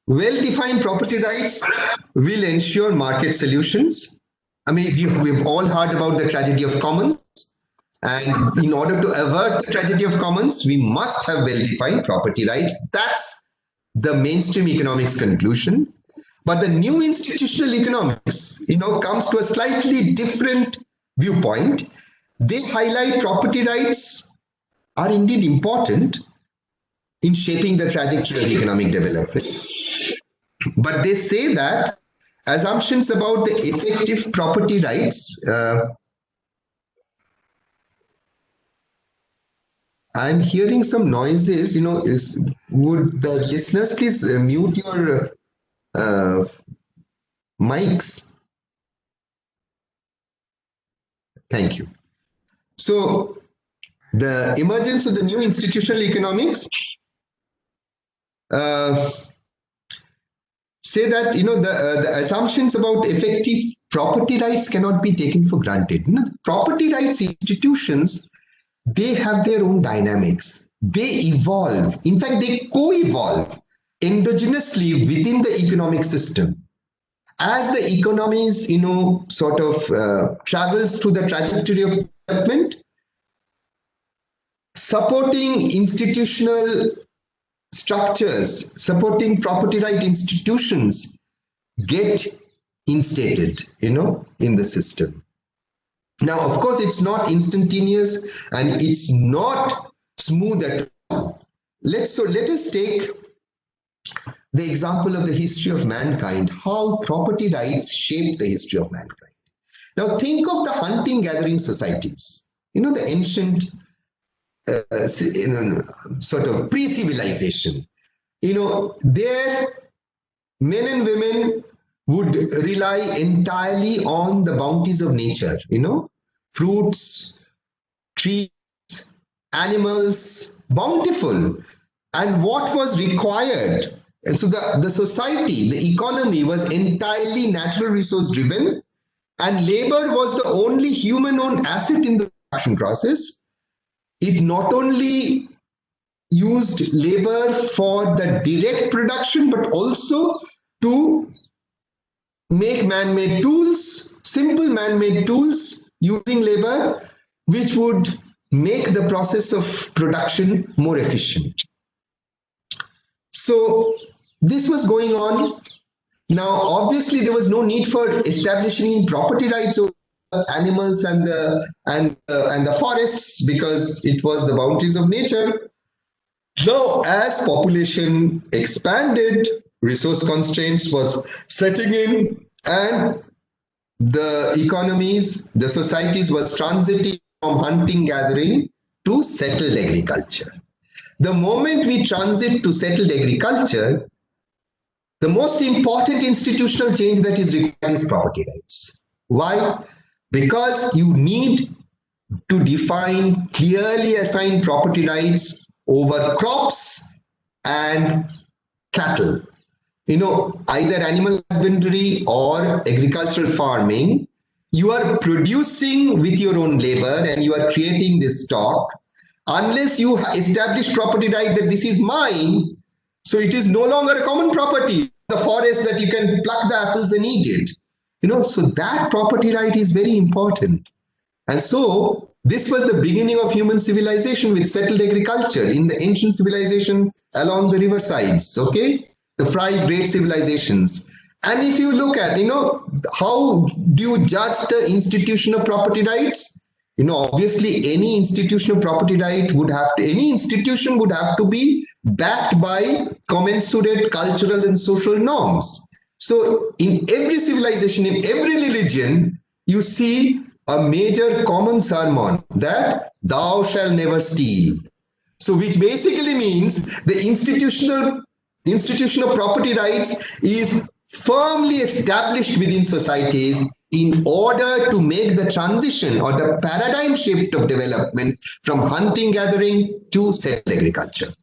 well-defined property rights will ensure market solutions. I mean, we've all heard about the tragedy of commons. And in order to avert the tragedy of commons, we must have well-defined property rights. That's the mainstream economics conclusion. But the new institutional economics, comes to a slightly different viewpoint. They highlight property rights are indeed important in shaping the trajectory of economic development. But they say that assumptions about the effective property rights, I'm hearing some noises, would the listeners please mute your mics? Thank you. So the emergence of the new institutional economics say that the assumptions about effective property rights cannot be taken for granted. Property rights institutions, they have their own dynamics. They evolve. In fact, they co-evolve endogenously within the economic system. As the economies, travels through the trajectory of development, supporting institutional structures, supporting property right institutions get instated, in the system. Now, of course, it's not instantaneous and it's not smooth at all. Let us take the example of the history of mankind, how property rights shaped the history of mankind. Now, think of the hunting-gathering societies, the ancient sort of pre-civilization. There men and women would rely entirely on the bounties of nature, fruits, trees, animals, bountiful. And what was required? And so the society, the economy was entirely natural resource driven, and labor was the only human-owned asset in the production process. It not only used labor for the direct production, but also to make man-made tools, simple man-made tools using labor, which would make the process of production more efficient. So this was going on. Now, obviously, there was no need for establishing property rights over animals and the forests, because it was the boundaries of nature. Now, as population expanded, resource constraints was setting in, and the economies, the societies was transiting from hunting gathering to settled agriculture. The moment we transit to settled agriculture, the most important institutional change that is required is property rights. Why? Because you need to define clearly assigned property rights over crops and cattle. Either animal husbandry or agricultural farming, you are producing with your own labor and you are creating this stock. Unless you establish property right that this is mine, so it is no longer a common property, the forest that you can pluck the apples and eat it. So that property right is very important. And so this was the beginning of human civilization with settled agriculture in the ancient civilization along the riversides, okay? The five great civilizations. And if you look at, how do you judge the institution of property rights? Obviously any institution of property right would have to, any institution would have to be backed by commensurate cultural and social norms. So in every civilization, in every religion, you see a major common sermon that thou shalt never steal. So which basically means the institution of property rights is firmly established within societies in order to make the transition or the paradigm shift of development from hunting gathering to settled agriculture.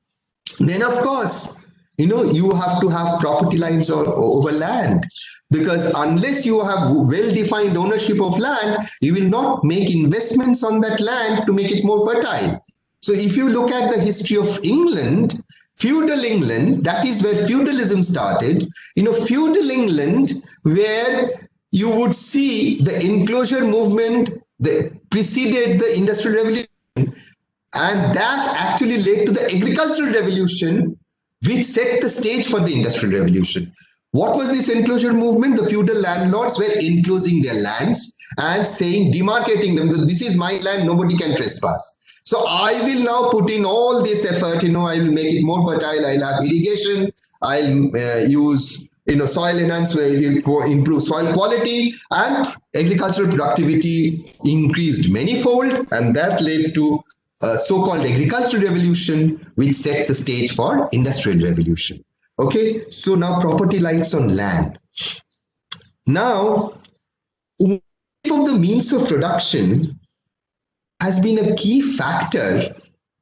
Then of course, you have to have property lines over land, because unless you have well-defined ownership of land, you will not make investments on that land to make it more fertile. So if you look at the history of England, feudal England, that is where feudalism started. Feudal England, where you would see the enclosure movement, the preceded the Industrial Revolution, and that actually led to the Agricultural Revolution, which set the stage for the Industrial Revolution. What was this enclosure movement? The feudal landlords were enclosing their lands and saying, demarcating them, that this is my land, nobody can trespass. So I will now put in all this effort, I will make it more fertile, I'll have irrigation, I'll use soil enhancement, improve soil quality, and agricultural productivity increased manyfold, and that led to a so-called agricultural revolution, which set the stage for industrial revolution. Okay, so now property rights on land. Now, ownership of the means of production has been a key factor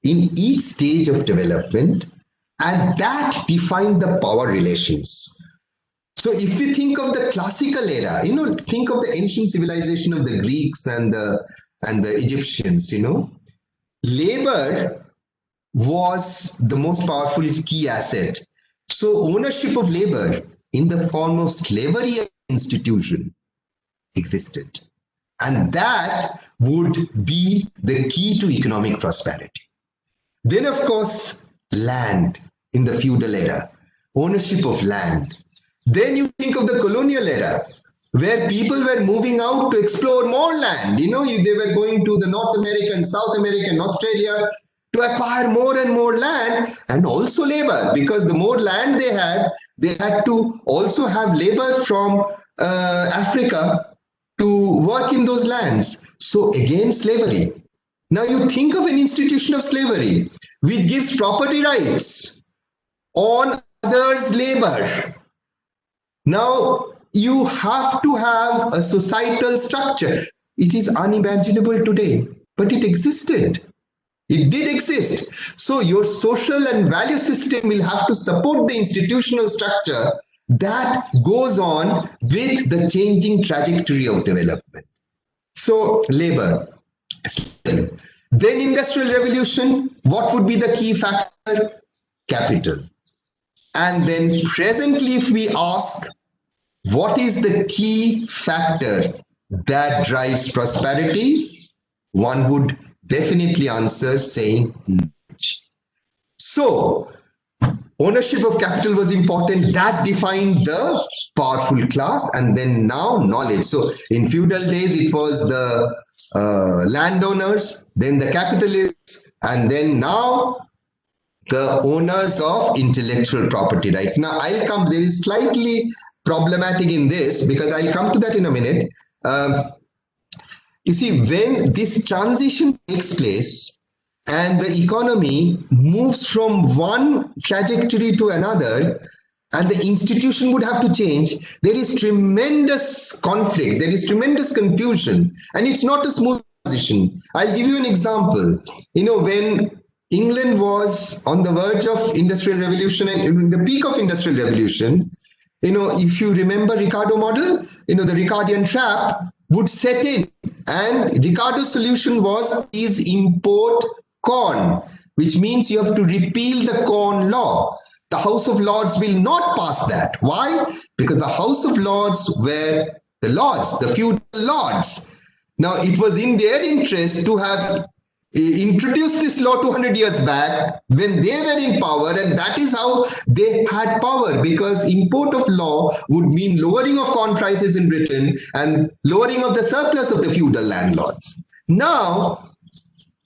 in each stage of development, and that defined the power relations. So if we think of the classical era, think of the ancient civilization of the Greeks and the Egyptians, labor was the most powerful key asset. So ownership of labor in the form of slavery institution existed. And that would be the key to economic prosperity. Then, of course, land in the feudal era, ownership of land. Then you think of the colonial era, where people were moving out to explore more land. They were going to the North American, South American, Australia to acquire more and more land, and also labor, because the more land they had to also have labor from Africa to work in those lands. So again, slavery. Now you think of an institution of slavery, which gives property rights on others' labor. Now, you have to have a societal structure. It is unimaginable today, but it existed. It did exist. So your social and value system will have to support the institutional structure that goes on with the changing trajectory of development. So labor. Then industrial revolution, what would be the key factor? Capital. And then presently, if we ask, what is the key factor that drives prosperity? One would definitely answer saying knowledge. So, ownership of capital was important. That defined the powerful class, and then now knowledge. So, in feudal days, it was the landowners, then the capitalists, and then now the owners of intellectual property rights. Now, there is slightly problematic in this, because I'll come to that in a minute. You see, when this transition takes place and the economy moves from one trajectory to another, and the institution would have to change, there is tremendous conflict, there is tremendous confusion, and it's not a smooth transition. I'll give you an example. When England was on the verge of industrial revolution and in the peak of industrial revolution, if you remember Ricardo model, the Ricardian trap would set in, and Ricardo's solution was please import corn, which means you have to repeal the Corn Law. The House of Lords will not pass that. Why? Because the House of Lords were the lords, the feudal lords. Now, it was in their interest to have introduced this law 200 years back when they were in power, and that is how they had power, because import of law would mean lowering of corn prices in Britain and lowering of the surplus of the feudal landlords. Now,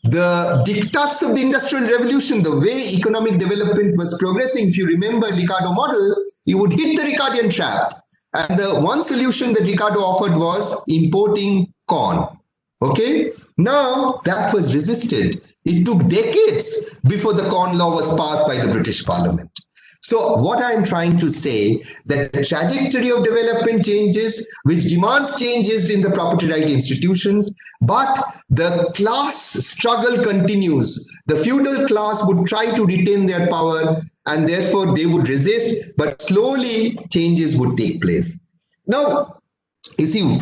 the diktats of the Industrial Revolution, the way economic development was progressing, if you remember Ricardo model, you would hit the Ricardian trap. And the one solution that Ricardo offered was importing corn. Okay, now that was resisted. It took decades before the Corn Law was passed by the British Parliament. So what I'm trying to say, that the trajectory of development changes, which demands changes in the property right institutions, but the class struggle continues. The feudal class would try to retain their power, and therefore they would resist, but slowly changes would take place. Now, you see,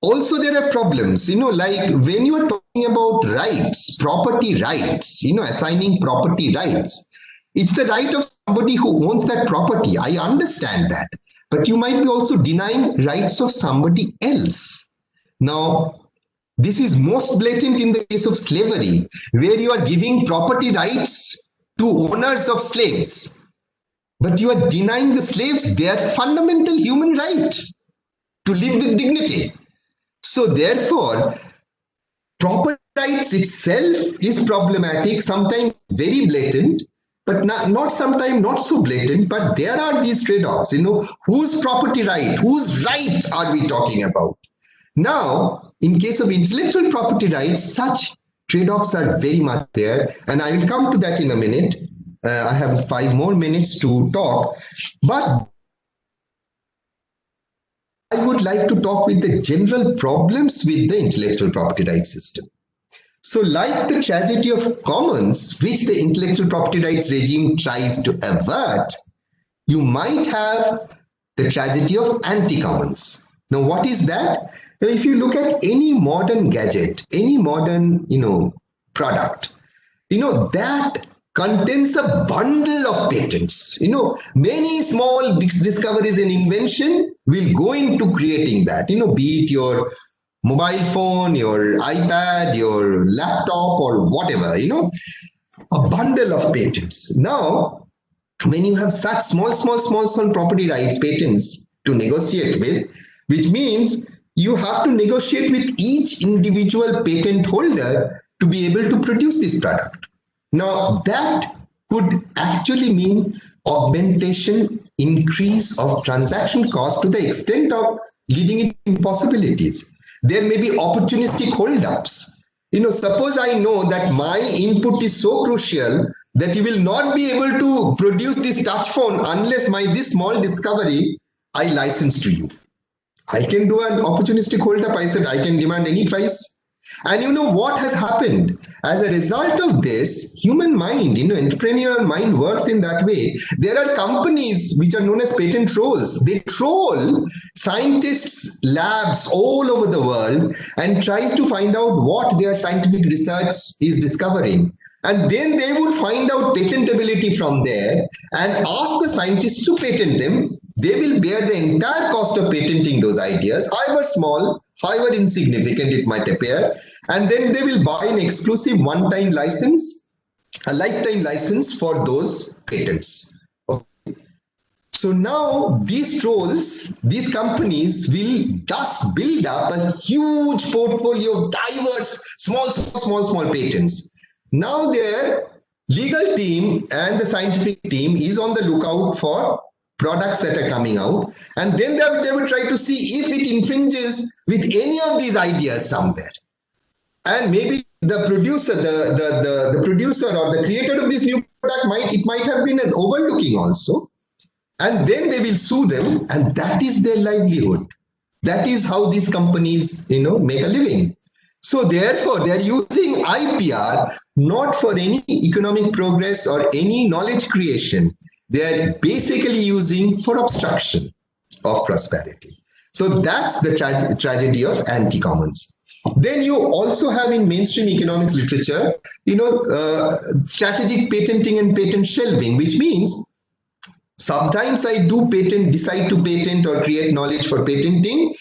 also there are problems, like when you are talking about rights, property rights, assigning property rights, it's the right of somebody who owns that property. I understand that. But you might be also denying rights of somebody else. Now, This is most blatant in the case of slavery, where you are giving property rights to owners of slaves, but you are denying the slaves their fundamental human right to live with dignity. So therefore, property rights itself is problematic, sometimes very blatant, but not sometimes not so blatant, but there are these trade-offs, whose property right, whose right are we talking about? Now, in case of intellectual property rights, such trade-offs are very much there, and I will come to that in a minute. I have 5 more minutes to talk, but I would like to talk with the general problems with the intellectual property rights system. So like the tragedy of commons, which the intellectual property rights regime tries to avert, you might have the tragedy of anti-commons. Now, what is that? Now, if you look at any modern gadget, any modern, product, that contains a bundle of patents. Many small discoveries and invention will go into creating that, be it your mobile phone, your iPad, your laptop, or whatever, a bundle of patents. Now, when you have such small property rights patents to negotiate with, which means you have to negotiate with each individual patent holder to be able to produce this product. Now, that could actually mean augmentation, increase of transaction cost to the extent of leading it to impossibilities. There may be opportunistic holdups. Suppose I know that my input is so crucial that you will not be able to produce this touch phone unless this small discovery I license to you. I can do an opportunistic holdup. I said I can demand any price. And what has happened? As a result of this, human mind, entrepreneurial mind works in that way. There are companies which are known as patent trolls. They troll scientists' labs all over the world and tries to find out what their scientific research is discovering. And then they would find out patentability from there and ask the scientists to patent them. They will bear the entire cost of patenting those ideas, however small, however insignificant it might appear, and then they will buy an exclusive one-time license, a lifetime license for those patents. Okay. So now these trolls, these companies will thus build up a huge portfolio of diverse small patents. Now their legal team and the scientific team is on the lookout for products that are coming out, and then they will try to see if it infringes with any of these ideas somewhere. And maybe the producer, the producer or the creator of this new product might have been an overlooking also. And then they will sue them, and that is their livelihood. That is how these companies, make a living. So therefore, they are using IPR not for any economic progress or any knowledge creation. They are basically using for obstruction of prosperity. So that's the tragedy of anti-commons. Then you also have in mainstream economics literature, strategic patenting and patent shelving, which means sometimes I do decide to patent or create knowledge for patenting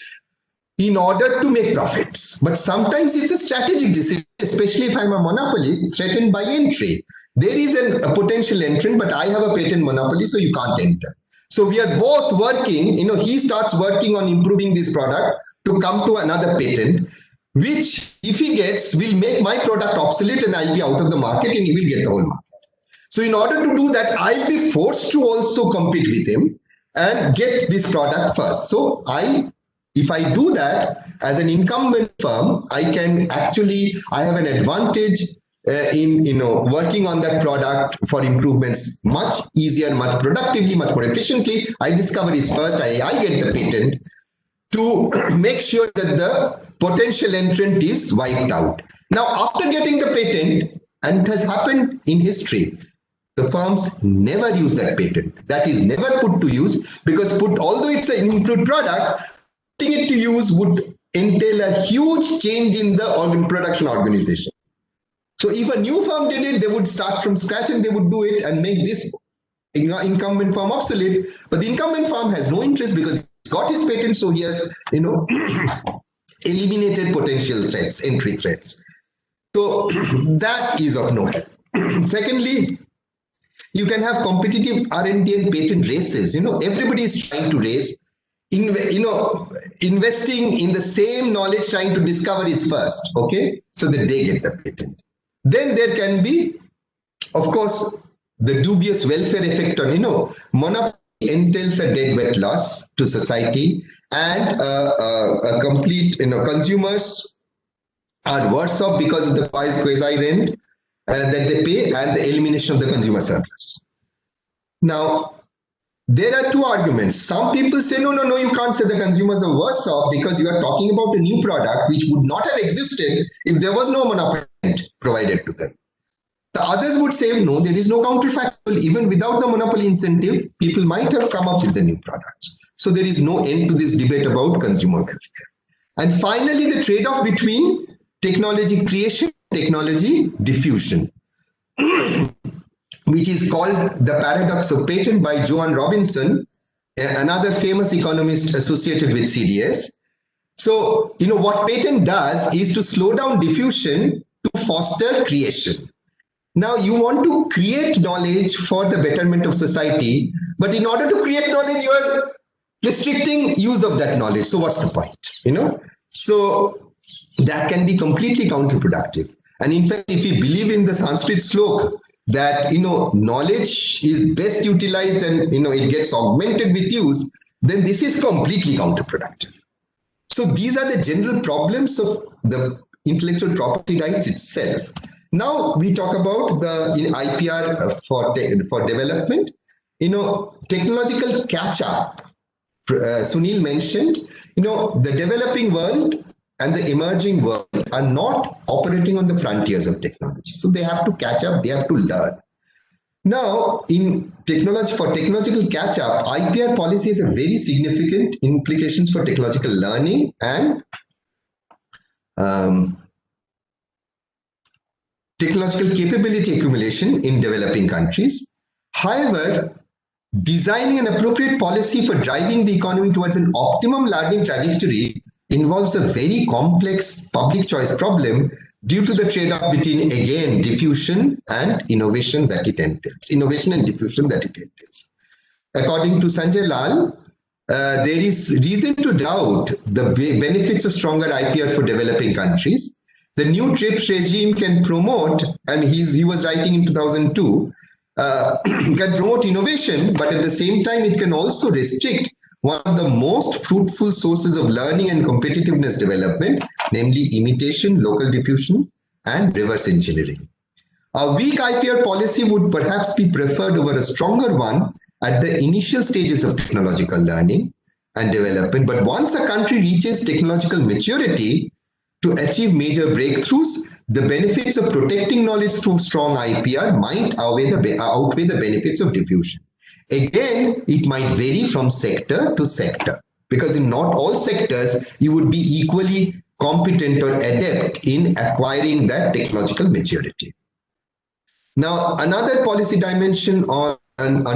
in order to make profits. But sometimes it's a strategic decision, especially if I'm a monopolist threatened by entry. There is a potential entrant, but I have a patent monopoly, so you can't enter. So we are both working, he starts working on improving this product to come to another patent, which if he gets, will make my product obsolete and I'll be out of the market and he will get the whole market. So in order to do that, I'll be forced to also compete with him and get this product first. So if I do that as an incumbent firm, I have an advantage in working on that product for improvements much easier, much productively, much more efficiently. I discover it first, I get the patent to make sure that the potential entrant is wiped out. Now, after getting the patent, and it has happened in history, the firms never use that patent. That is never put to use because although it's an improved product, putting it to use would entail a huge change in the production organization. So if a new firm did it, they would start from scratch and they would do it and make this incumbent firm obsolete. But the incumbent firm has no interest because he's got his patent, so he has, eliminated potential threats, entry threats. So that is of note. Secondly, you can have competitive R&D and patent races. Everybody is trying to race, investing in the same knowledge, trying to discover is first, okay, so that they get the patent. Then there can be, of course, the dubious welfare effect on, monopoly entails a dead weight loss to society, and a complete, consumers are worse off because of the quasi rent that they pay and the elimination of the consumer surplus. Now, there are two arguments. Some people say, no, you can't say the consumers are worse off because you are talking about a new product which would not have existed if there was no monopoly provided to them. The others would say, no, there is no counterfactual. Even without the monopoly incentive, people might have come up with the new products. So there is no end to this debate about consumer welfare. And finally, the trade-off between technology creation and technology diffusion, which is called the paradox of patent by Joan Robinson, another famous economist associated with CDS. So, what patent does is to slow down diffusion to foster creation. Now, you want to create knowledge for the betterment of society, but in order to create knowledge, you are restricting use of that knowledge. So what's the point? So that can be completely counterproductive. And in fact, if we believe in the Sanskrit slok that, knowledge is best utilized and, it gets augmented with use, then this is completely counterproductive. So these are the general problems of the intellectual property rights itself. Now we talk about the IPR for development. Technological catch-up. Sunil mentioned, the developing world and the emerging world are not operating on the frontiers of technology. So they have to catch up, they have to learn. Now, in technological catch-up, IPR policy has a very significant implications for technological learning and technological capability accumulation in developing countries. However, designing an appropriate policy for driving the economy towards an optimum learning trajectory involves a very complex public choice problem due to the trade-off between, again, diffusion and innovation that it entails. Innovation and diffusion that it entails. According to Sanjay Lal, there is reason to doubt the benefits of stronger IPR for developing countries. The new TRIPS regime can promote, he was writing in 2002, can promote innovation, but at the same time, it can also restrict one of the most fruitful sources of learning and competitiveness development, namely imitation, local diffusion, and reverse engineering. A weak IPR policy would perhaps be preferred over a stronger one at the initial stages of technological learning and development. But once a country reaches technological maturity to achieve major breakthroughs, the benefits of protecting knowledge through strong IPR might outweigh the benefits of diffusion. Again, it might vary from sector to sector, because in not all sectors, you would be equally competent or adept in acquiring that technological maturity. Now, another policy dimension on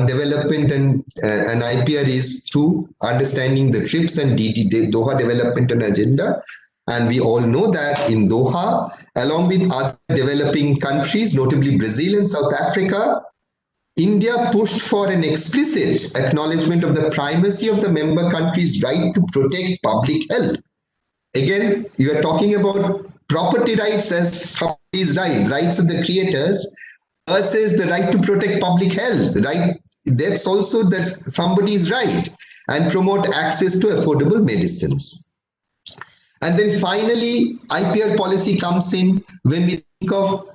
development and IPR is through understanding the TRIPS and Doha Development and Agenda. And we all know that in Doha, along with other developing countries, notably Brazil and South Africa, India pushed for an explicit acknowledgement of the primacy of the member countries' right to protect public health. Again, you are talking about property rights as somebody's rights of the creators versus the right to protect public health, right? That's also somebody's right, and promote access to affordable medicines. And then finally, IPR policy comes in when we think of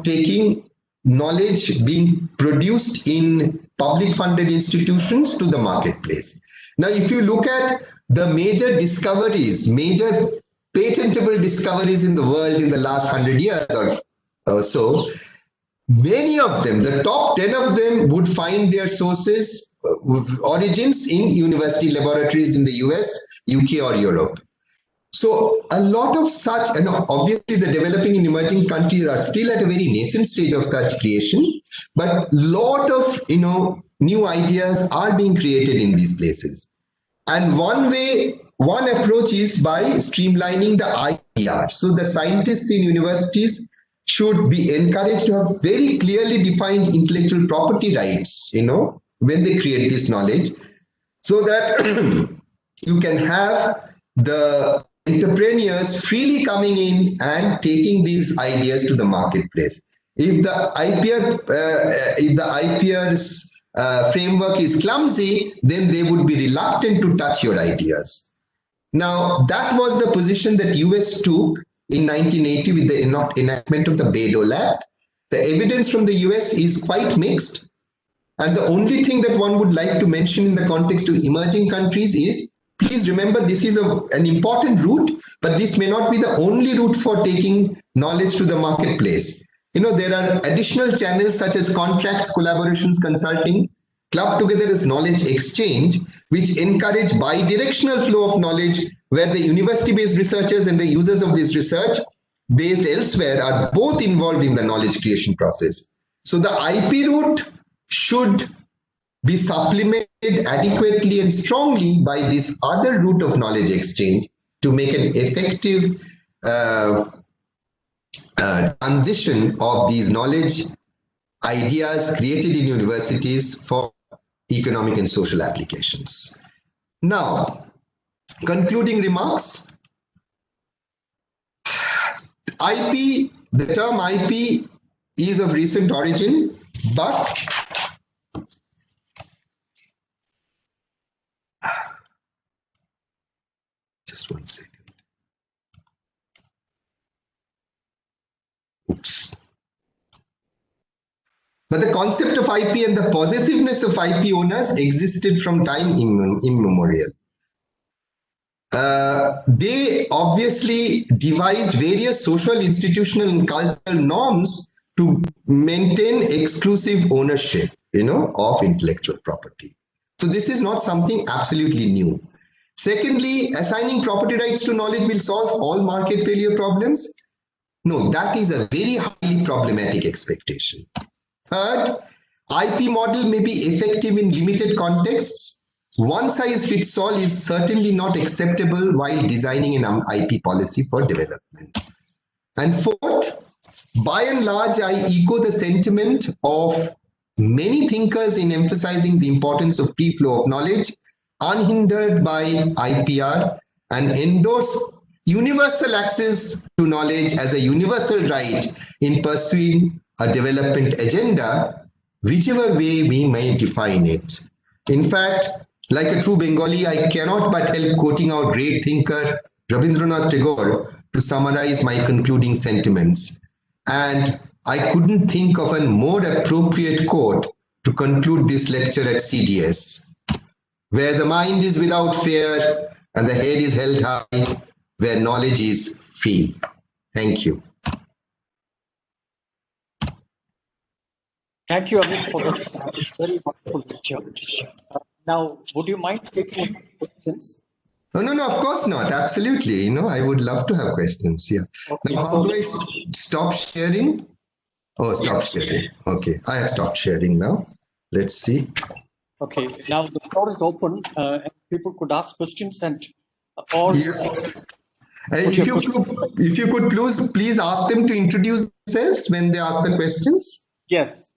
taking knowledge being produced in public funded institutions to the marketplace. Now, if you look at the major discoveries, major patentable discoveries in the world in the last 100 years or so, many of them, the top 10 of them, would find their sources, origins in university laboratories in the US, UK, or Europe. So a lot of such, and obviously the developing and emerging countries are still at a very nascent stage of such creation, but lot of new ideas are being created in these places. And one way one approach is by streamlining the IPR. So the scientists in universities should be encouraged to have very clearly defined intellectual property rights, when they create this knowledge, so that you can have the entrepreneurs freely coming in and taking these ideas to the marketplace. If the IPR's framework is clumsy, then they would be reluctant to touch your ideas. Now, that was the position that US took in 1980 with the enactment of the Bayh-Dole Act. The evidence from the US is quite mixed. And the only thing that one would like to mention in the context of emerging countries is, please remember, this is an important route, but this may not be the only route for taking knowledge to the marketplace. There are additional channels such as contracts, collaborations, consulting, clubbed together as knowledge exchange, which encourage bi-directional flow of knowledge, where the university-based researchers and the users of this research based elsewhere are both involved in the knowledge creation process. So the IP route should be supplemented adequately and strongly by this other route of knowledge exchange to make an effective transition of these knowledge ideas created in universities for economic and social applications. Now, concluding remarks. IP, the term IP is of recent origin, but just one second. Oops. But the concept of IP and the possessiveness of IP owners existed from time immemorial. They obviously devised various social, institutional, and cultural norms to maintain exclusive ownership, of intellectual property. So this is not something absolutely new. Secondly, assigning property rights to knowledge will solve all market failure problems. No, that is a very highly problematic expectation. Third, IP model may be effective in limited contexts. One size fits all is certainly not acceptable while designing an IP policy for development. And fourth, by and large, I echo the sentiment of many thinkers in emphasizing the importance of free flow of knowledge, unhindered by IPR, and endorse universal access to knowledge as a universal right in pursuing a development agenda, whichever way we may define it. In fact, like a true Bengali, I cannot but help quoting our great thinker Rabindranath Tagore to summarize my concluding sentiments. And I couldn't think of a more appropriate quote to conclude this lecture at CDS, where the mind is without fear and the head is held high, where knowledge is free. Thank you. Thank you, Amit, for this very wonderful lecture. Now, would you mind taking questions? No, of course not. Absolutely. I would love to have questions. Yeah. Okay, now, how do I stop sharing? Oh, stop sharing. Okay, I have stopped sharing now. Let's see. Okay, now the floor is open and people could ask questions and all. If you could please ask them to introduce themselves when they ask the questions. Yes.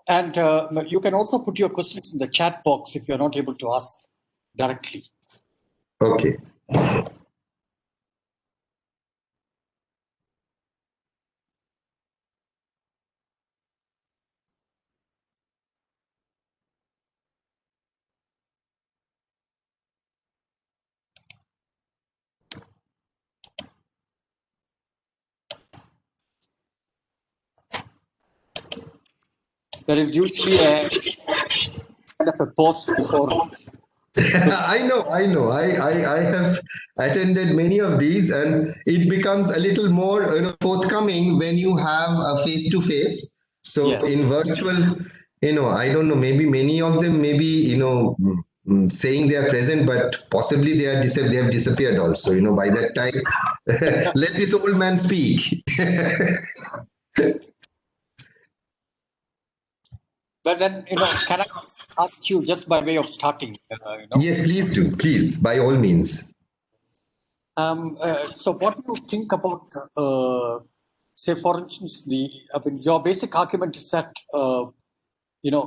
And you can also put your questions in the chat box if you're not able to ask directly. Okay. There is usually a kind of a pause before. I know. I have attended many of these, and it becomes a little more forthcoming when you have a face-to-face. So in virtual, I don't know, maybe many of them saying they are present, but possibly they have disappeared also. By that time, let this old man speak. But then, can I ask you just by way of starting? Yes, please do. Please, by all means. So what do you think about, say, for instance, your basic argument is that,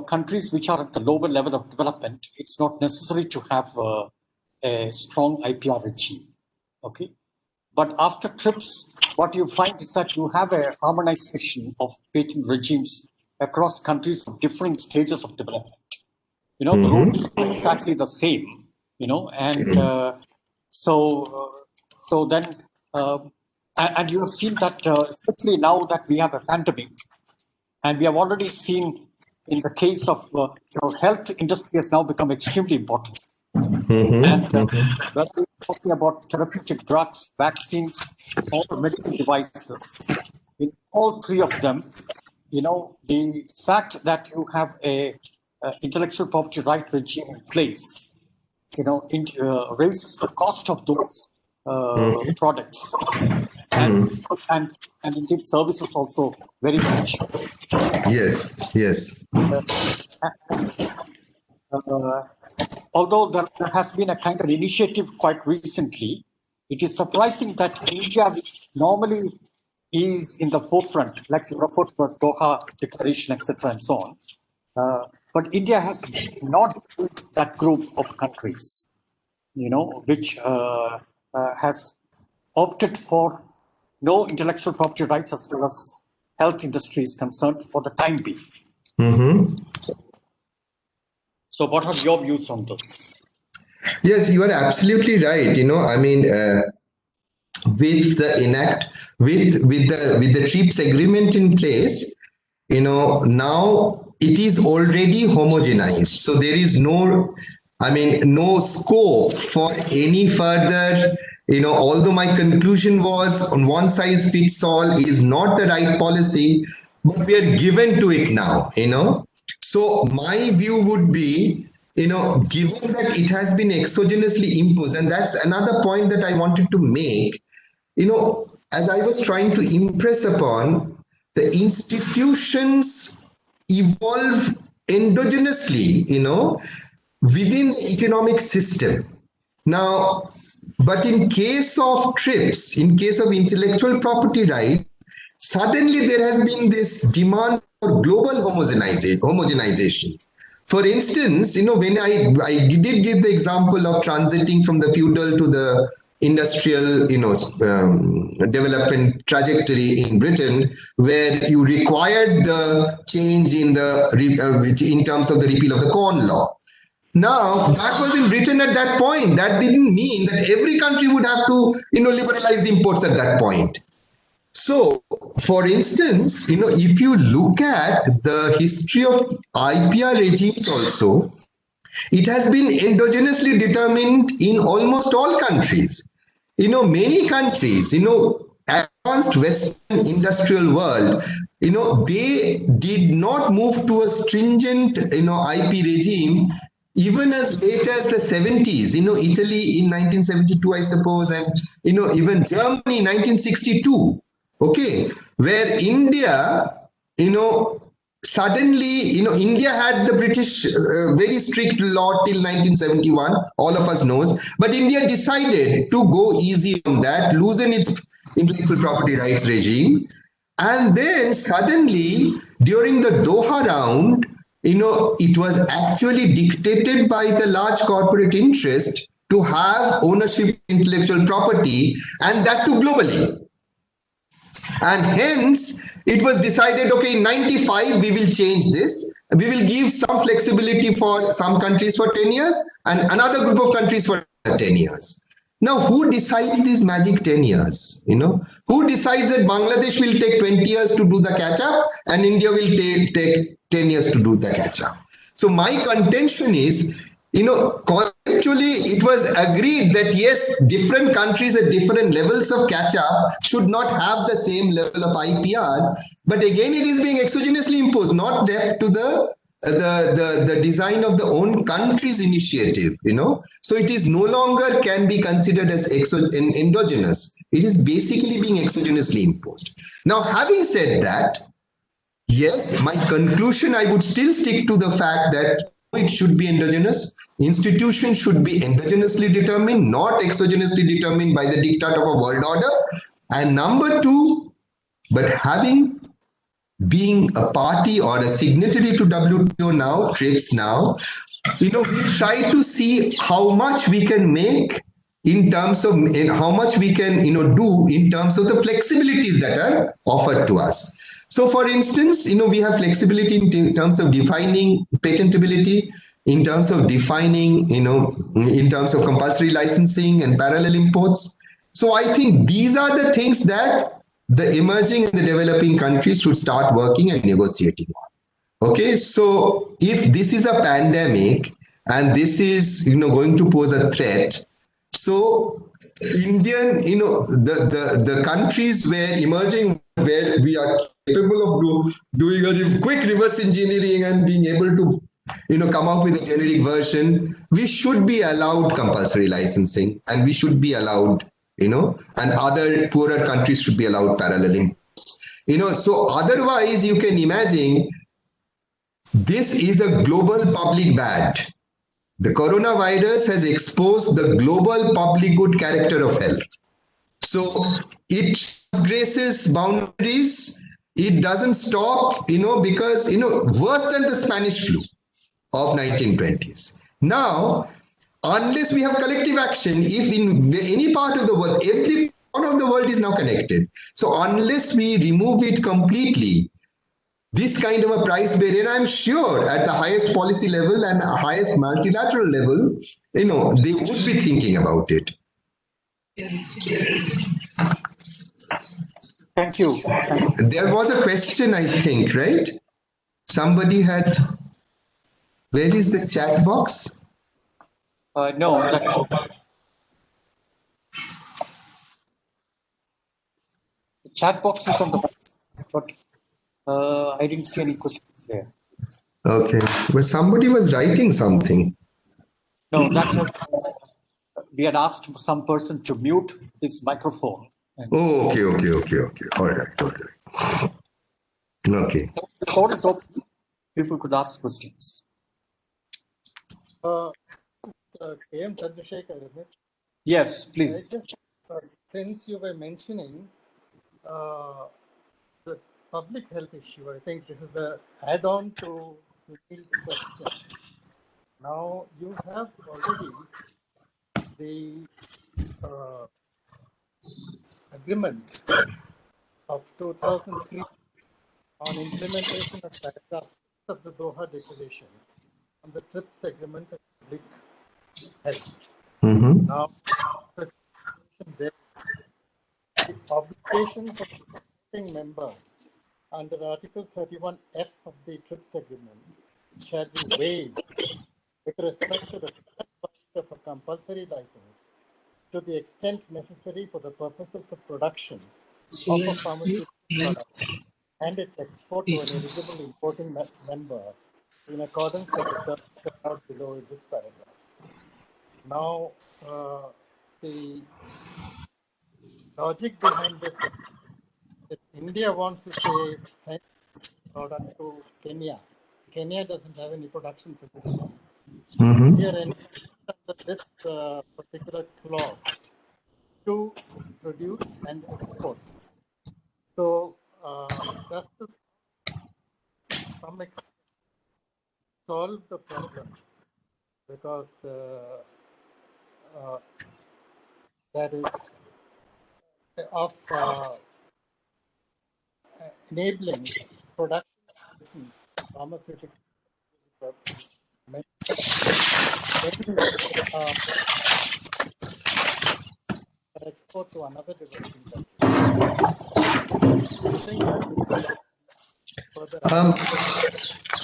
countries which are at the lower level of development, it's not necessary to have a strong IPR regime, okay? But after TRIPS, what you find is that you have a harmonization of patent regimes across countries of different stages of development. The rules are exactly the same, and so then, and you have seen that, especially now that we have a pandemic, and we have already seen in the case of health industry has now become extremely important. And whether we're talking about therapeutic drugs, vaccines, or medical devices, in all three of them, the fact that you have a intellectual property right regime in place, raises the cost of those products and indeed services also very much. Yes. Although there has been a kind of initiative quite recently, it is surprising that India, which normally is in the forefront, like you referred to the Doha Declaration, etc., and so on. But India has not built that group of countries, which has opted for no intellectual property rights as well as health industry is concerned for the time being. So what are your views on this? Yes, you are absolutely right. With the TRIPS agreement in place, now it is already homogenized. So there is no scope for any further, although my conclusion was on one size fits all is not the right policy, but we are given to it now, So my view would be, given that it has been exogenously imposed, and that's another point that I wanted to make, as I was trying to impress upon, the institutions evolve endogenously, within the economic system. Now, but in case of TRIPS, in case of intellectual property right, suddenly there has been this demand for global homogenization. For instance, when I did give the example of transiting from the feudal to the industrial, development trajectory in Britain, where you required the change in in terms of the repeal of the Corn Law. Now, that was in Britain at that point. That didn't mean that every country would have to, liberalize imports at that point. So, for instance, if you look at the history of IPR regimes also, it has been endogenously determined in almost all countries. Many countries, advanced Western industrial world, they did not move to a stringent, IP regime even as late as the 70s, Italy in 1972, I suppose, and, even Germany 1962. Okay, where India, suddenly, India had the British very strict law till 1971, all of us knows, but India decided to go easy on that, loosen its intellectual property rights regime. And then suddenly, during the Doha round, it was actually dictated by the large corporate interest to have ownership of intellectual property, and that too globally. And hence, it was decided, okay, in 95, we will change this. We will give some flexibility for some countries for 10 years and another group of countries for 10 years. Now, who decides these magic 10 years? Who decides that Bangladesh will take 20 years to do the catch-up and India will take 10 years to do the catch-up? So my contention is, conceptually, it was agreed that yes, different countries at different levels of catch-up should not have the same level of IPR. But again, it is being exogenously imposed, not left to the design of the own country's initiative, So it is no longer can be considered as endogenous. It is basically being exogenously imposed. Now, having said that, Yes, my conclusion, I would still stick to the fact that it should be endogenous. Institutions should be endogenously determined, not exogenously determined by the diktat of a world order. And number two, but having being a party or a signatory to WTO now, TRIPS now, we try to see how much we can make in terms of how much we can do in terms of the flexibilities that are offered to us. So for instance, we have flexibility in terms of defining patentability, in terms of defining, in terms of compulsory licensing and parallel imports. So I think these are the things that the emerging and the developing countries should start working and negotiating on. Okay, so if this is a pandemic and this is going to pose a threat, so Indian, the countries where emerging, where we are capable of doing a quick reverse engineering and being able to come up with a generic version, we should be allowed compulsory licensing, and we should be allowed, and other poorer countries should be allowed parallel imports. So otherwise you can imagine this is a global public bad. The coronavirus has exposed the global public good character of health. So it transgresses boundaries. It doesn't stop, because, worse than the Spanish flu of 1920s. Now, unless we have collective action, if in any part of the world, every part of the world is now connected. So unless we remove it completely, this kind of a price barrier, I'm sure at the highest policy level and highest multilateral level, they would be thinking about it. Thank you. There was a question, I think, right? Somebody had, where is the chat box? No, the chat box is on the but I didn't see any questions there. Okay, well, somebody was writing something. No, that was, we had asked some person to mute his microphone. Oh, okay. All right. Okay. The floor is open. People could ask questions. K.M. Chandrasekhar, isn't it? Yes, please. Just, since you were mentioning the public health issue, I think this is an add-on to Sunil's question. Now, you have already the agreement of 2003 on implementation of paragraph 6 of the Doha Declaration on the TRIPS agreement of public health. Now, the obligations of the supporting member under Article 31F of the TRIPS agreement shall be waived with respect to the of a compulsory license to the extent necessary for the purposes of production of a pharmaceutical product and its export to an eligible importing member in accordance with the terms set out below in this paragraph. Now, the logic behind this is that India wants to say send product to Kenya. Kenya doesn't have any production facility. We are under this particular clause to produce and export. So, does this some extent solve the problem? Because that is of enabling production business, pharmaceutical export to another developing country.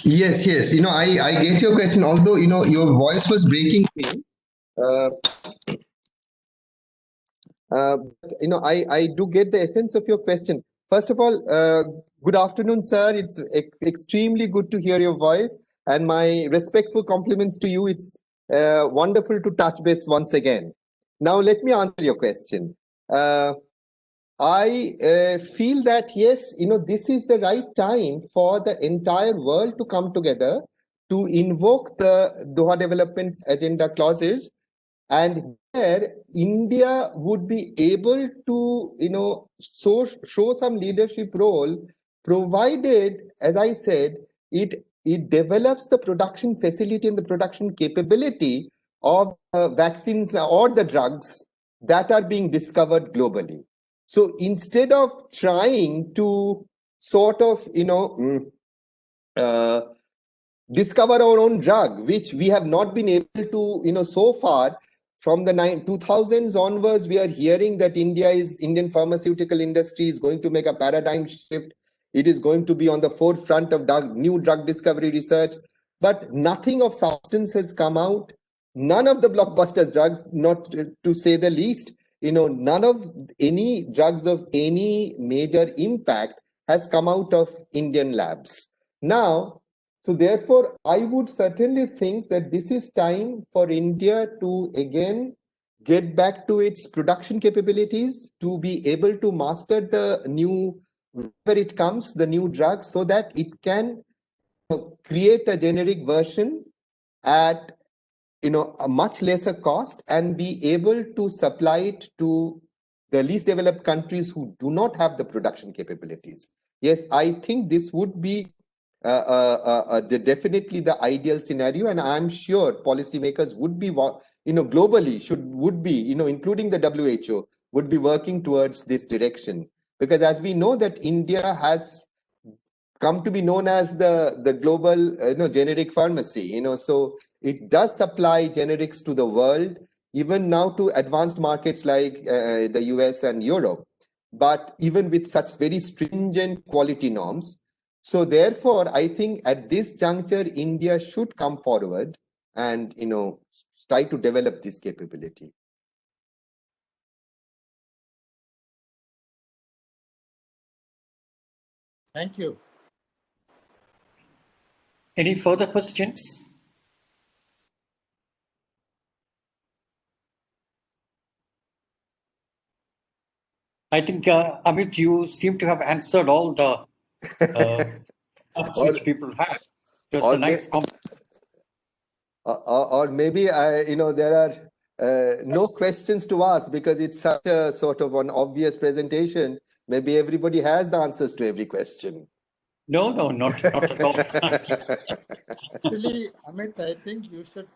Yes. I get your question, although your voice was breaking. I do get the essence of your question. First of all, good afternoon, sir. It's extremely good to hear your voice, and my respectful compliments to you. It's wonderful to touch base once again. Now, let me answer your question. I feel that, yes, this is the right time for the entire world to come together to invoke the Doha Development Agenda clauses. And there, India would be able to, show some leadership role, provided, as I said, it develops the production facility and the production capability of vaccines or the drugs that are being discovered globally. So instead of trying to sort of, discover our own drug, which we have not been able to, so far, from the 2000s onwards, we are hearing that Indian pharmaceutical industry is going to make a paradigm shift. It is going to be on the forefront of new drug discovery research, but nothing of substance has come out. None of the blockbuster drugs, not to say the least, none of any drugs of any major impact has come out of Indian labs. Now, so therefore, I would certainly think that this is time for India to again get back to its production capabilities, to be able to master the new, wherever it comes, the new drug, so that it can create a generic version at a much lesser cost and be able to supply it to the least developed countries who do not have the production capabilities. Yes, I think this would be definitely the ideal scenario, and I'm sure policymakers would be, globally would be, including the WHO, would be working towards this direction, because as we know that India has come to be known as the global generic pharmacy, so it does supply generics to the world, even now to advanced markets like the US and Europe, but even with such very stringent quality norms. So therefore, I think at this juncture, India should come forward and try to develop this capability. Thank you. Any further questions? I think, Amit, you seem to have answered all the which people have. Just a nice comment. Or maybe there are no questions to ask because it's such a sort of an obvious presentation. Maybe everybody has the answers to every question. No, not at all. Actually, Amit, I think you should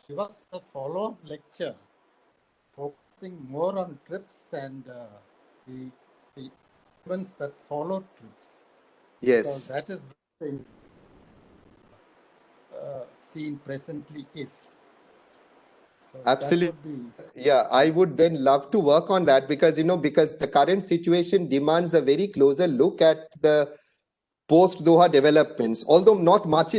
give us a follow-up lecture focusing more on TRIPS and the events that follow TRIPS. Yes. Because that is what the scene presently is. So absolutely. Yeah, I would then love to work on that because, because the current situation demands a very closer look at the post-Doha developments, although not much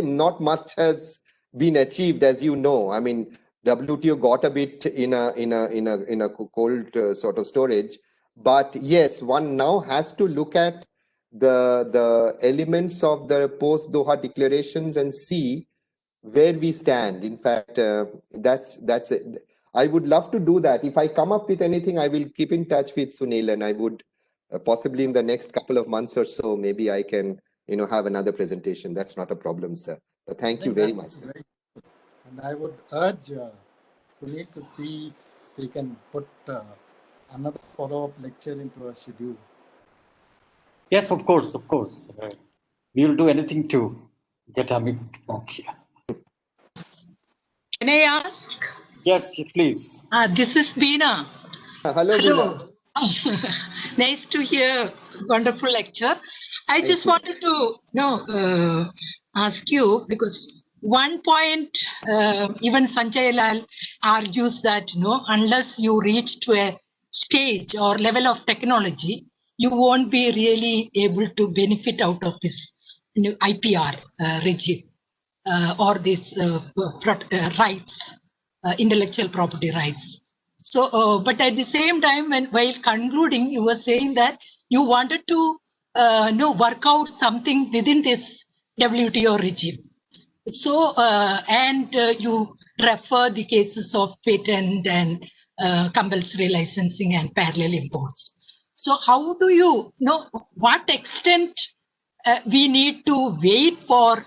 has been achieved, as you know. I mean, WTO got a bit in a cold sort of storage, but yes, one now has to look at the elements of the post-Doha declarations and see where we stand. In fact, that's it. I would love to do that. If I come up with anything, I will keep in touch with Sunil, and I would possibly in the next couple of months or so, maybe I can have another presentation. That's not a problem, sir. But thank you very much, sir. And I would urge Sunil to see if he can put another follow-up lecture into a schedule. Yes, of course. We will do anything to get Amit back here. Can I ask? Yes, please. This is Beena. Hello, Beena. Nice to hear wonderful lecture. I just wanted to ask you, because one point even Sanjay Lal argues that unless you reach to a stage or level of technology, you won't be really able to benefit out of this IPR regime or these rights, intellectual property rights. So, but at the same time, while concluding, you were saying that you wanted to work out something within this WTO regime. So, and you refer the cases of patent and compulsory licensing and parallel imports. So how do you know what extent we need to wait for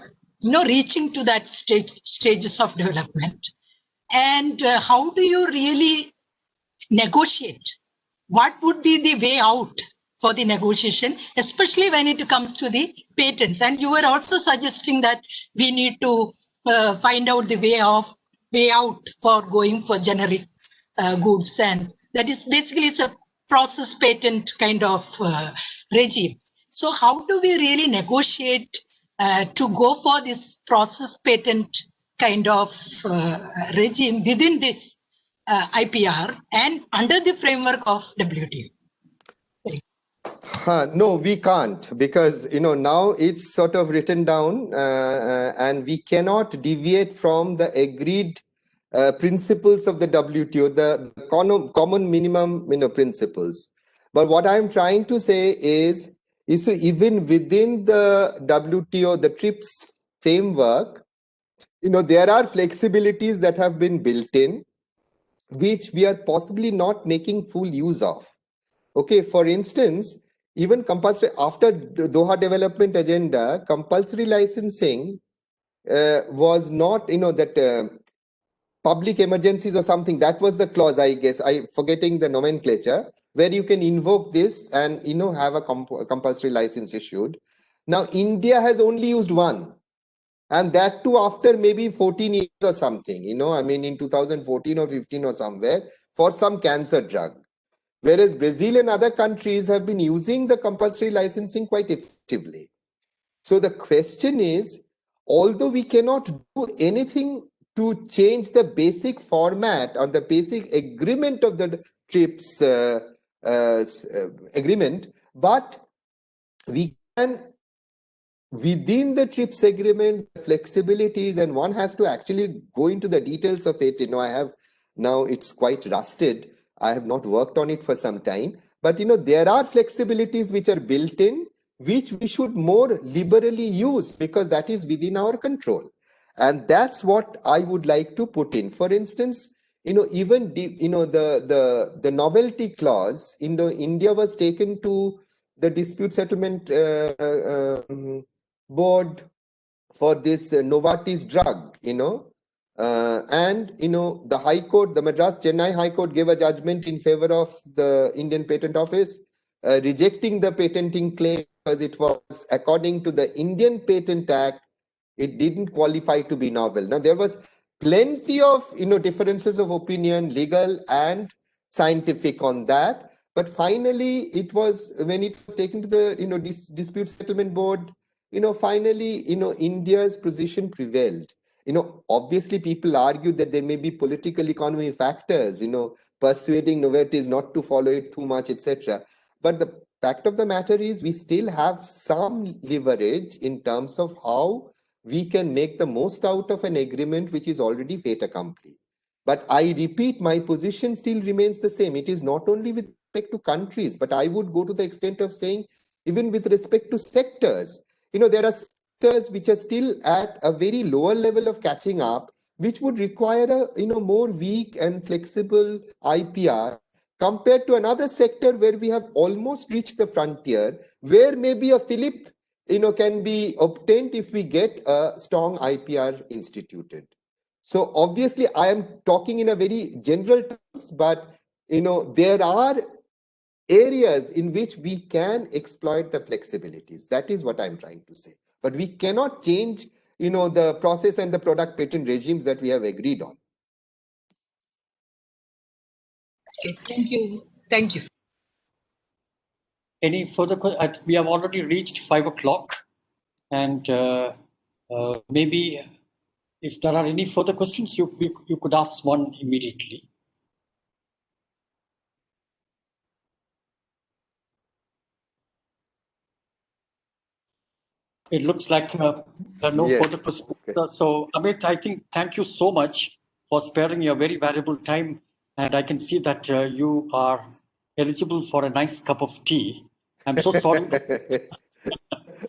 reaching to that stages of development, and how do you really negotiate? What would be the way out for the negotiation, especially when it comes to the patents? And you were also suggesting that we need to find out the way out for going for generic goods, and that is basically it's a process patent kind of regime. So how do we really negotiate to go for this process patent kind of regime within this IPR and under the framework of WTO? No, we can't, because now it's sort of written down, and we cannot deviate from the agreed principles of the WTO, the common minimum principles. But what I'm trying to say is so even within the WTO, the TRIPS framework, there are flexibilities that have been built in, which we are possibly not making full use of. Okay, for instance, even compulsory, after the Doha Development Agenda, compulsory licensing was not, that public emergencies or something, that was the clause, I guess, I'm forgetting the nomenclature, where you can invoke this and, have a compulsory license issued. Now, India has only used one, and that too after maybe 14 years or something, I mean, in 2014 or 15 or somewhere, for some cancer drug. Whereas Brazil and other countries have been using the compulsory licensing quite effectively. So the question is, although we cannot do anything to change the basic format or the basic agreement of the TRIPS agreement, but we can, within the TRIPS agreement, flexibilities, and one has to actually go into the details of it. Now it's quite rusted. I have not worked on it for some time, but there are flexibilities which are built in, which we should more liberally use, because that is within our control. And that's what I would like to put in. For instance, even the novelty clause, India was taken to the dispute settlement board for this Novartis drug, and the High Court, the Madras Chennai High Court, gave a judgment in favor of the Indian Patent Office, rejecting the patenting claim because it was, according to the Indian Patent Act, it didn't qualify to be novel. Now, there was plenty of differences of opinion, legal and scientific, on that. But finally, it was, when it was taken to the dispute settlement board, finally, India's position prevailed. Obviously, people argue that there may be political economy factors, persuading Novartis not to follow it too much, etc. But the fact of the matter is, we still have some leverage in terms of how we can make the most out of an agreement which is already fait accompli. But I repeat, my position still remains the same. It is not only with respect to countries, but I would go to the extent of saying, even with respect to sectors, there are sectors which are still at a very lower level of catching up, which would require a more weak and flexible IPR compared to another sector where we have almost reached the frontier, where maybe a fillip can be obtained if we get a strong IPR instituted. So obviously, I am talking in a very general terms, but there are areas in which we can exploit the flexibilities. That is what I'm trying to say. But we cannot change, the process and the product patent regimes that we have agreed on. Okay, thank you. Thank you. Any further questions? We have already reached 5 o'clock, and maybe if there are any further questions, you could ask one immediately. It looks like there are no further questions. Okay. So, Amit, I think thank you so much for sparing your very valuable time. And I can see that you are eligible for a nice cup of tea. I'm so sorry.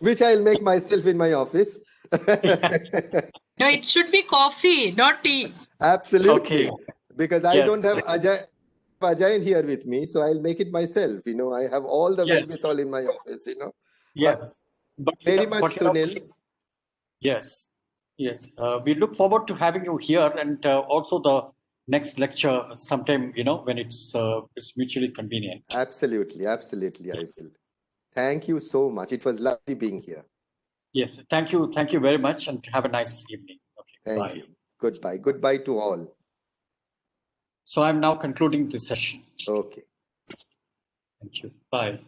Which I'll make myself in my office. No, it should be coffee, not tea. Absolutely. Okay. Because I don't have Ajay. Ajay here with me, so I'll make it myself. You know, I have all the Yes. wherewithal in my office, you know. Yes. But Very much, you know, Sunil. yes. Yes. We look forward to having you here, and also the next lecture sometime, you know, when it's mutually convenient. Absolutely, absolutely, I will. Thank you so much. It was lovely being here. Yes. Thank you. Thank you very much, and have a nice evening. Okay. Thank Bye. you. Goodbye. Goodbye to all. So I'm now concluding this session. Okay. Thank you. Bye.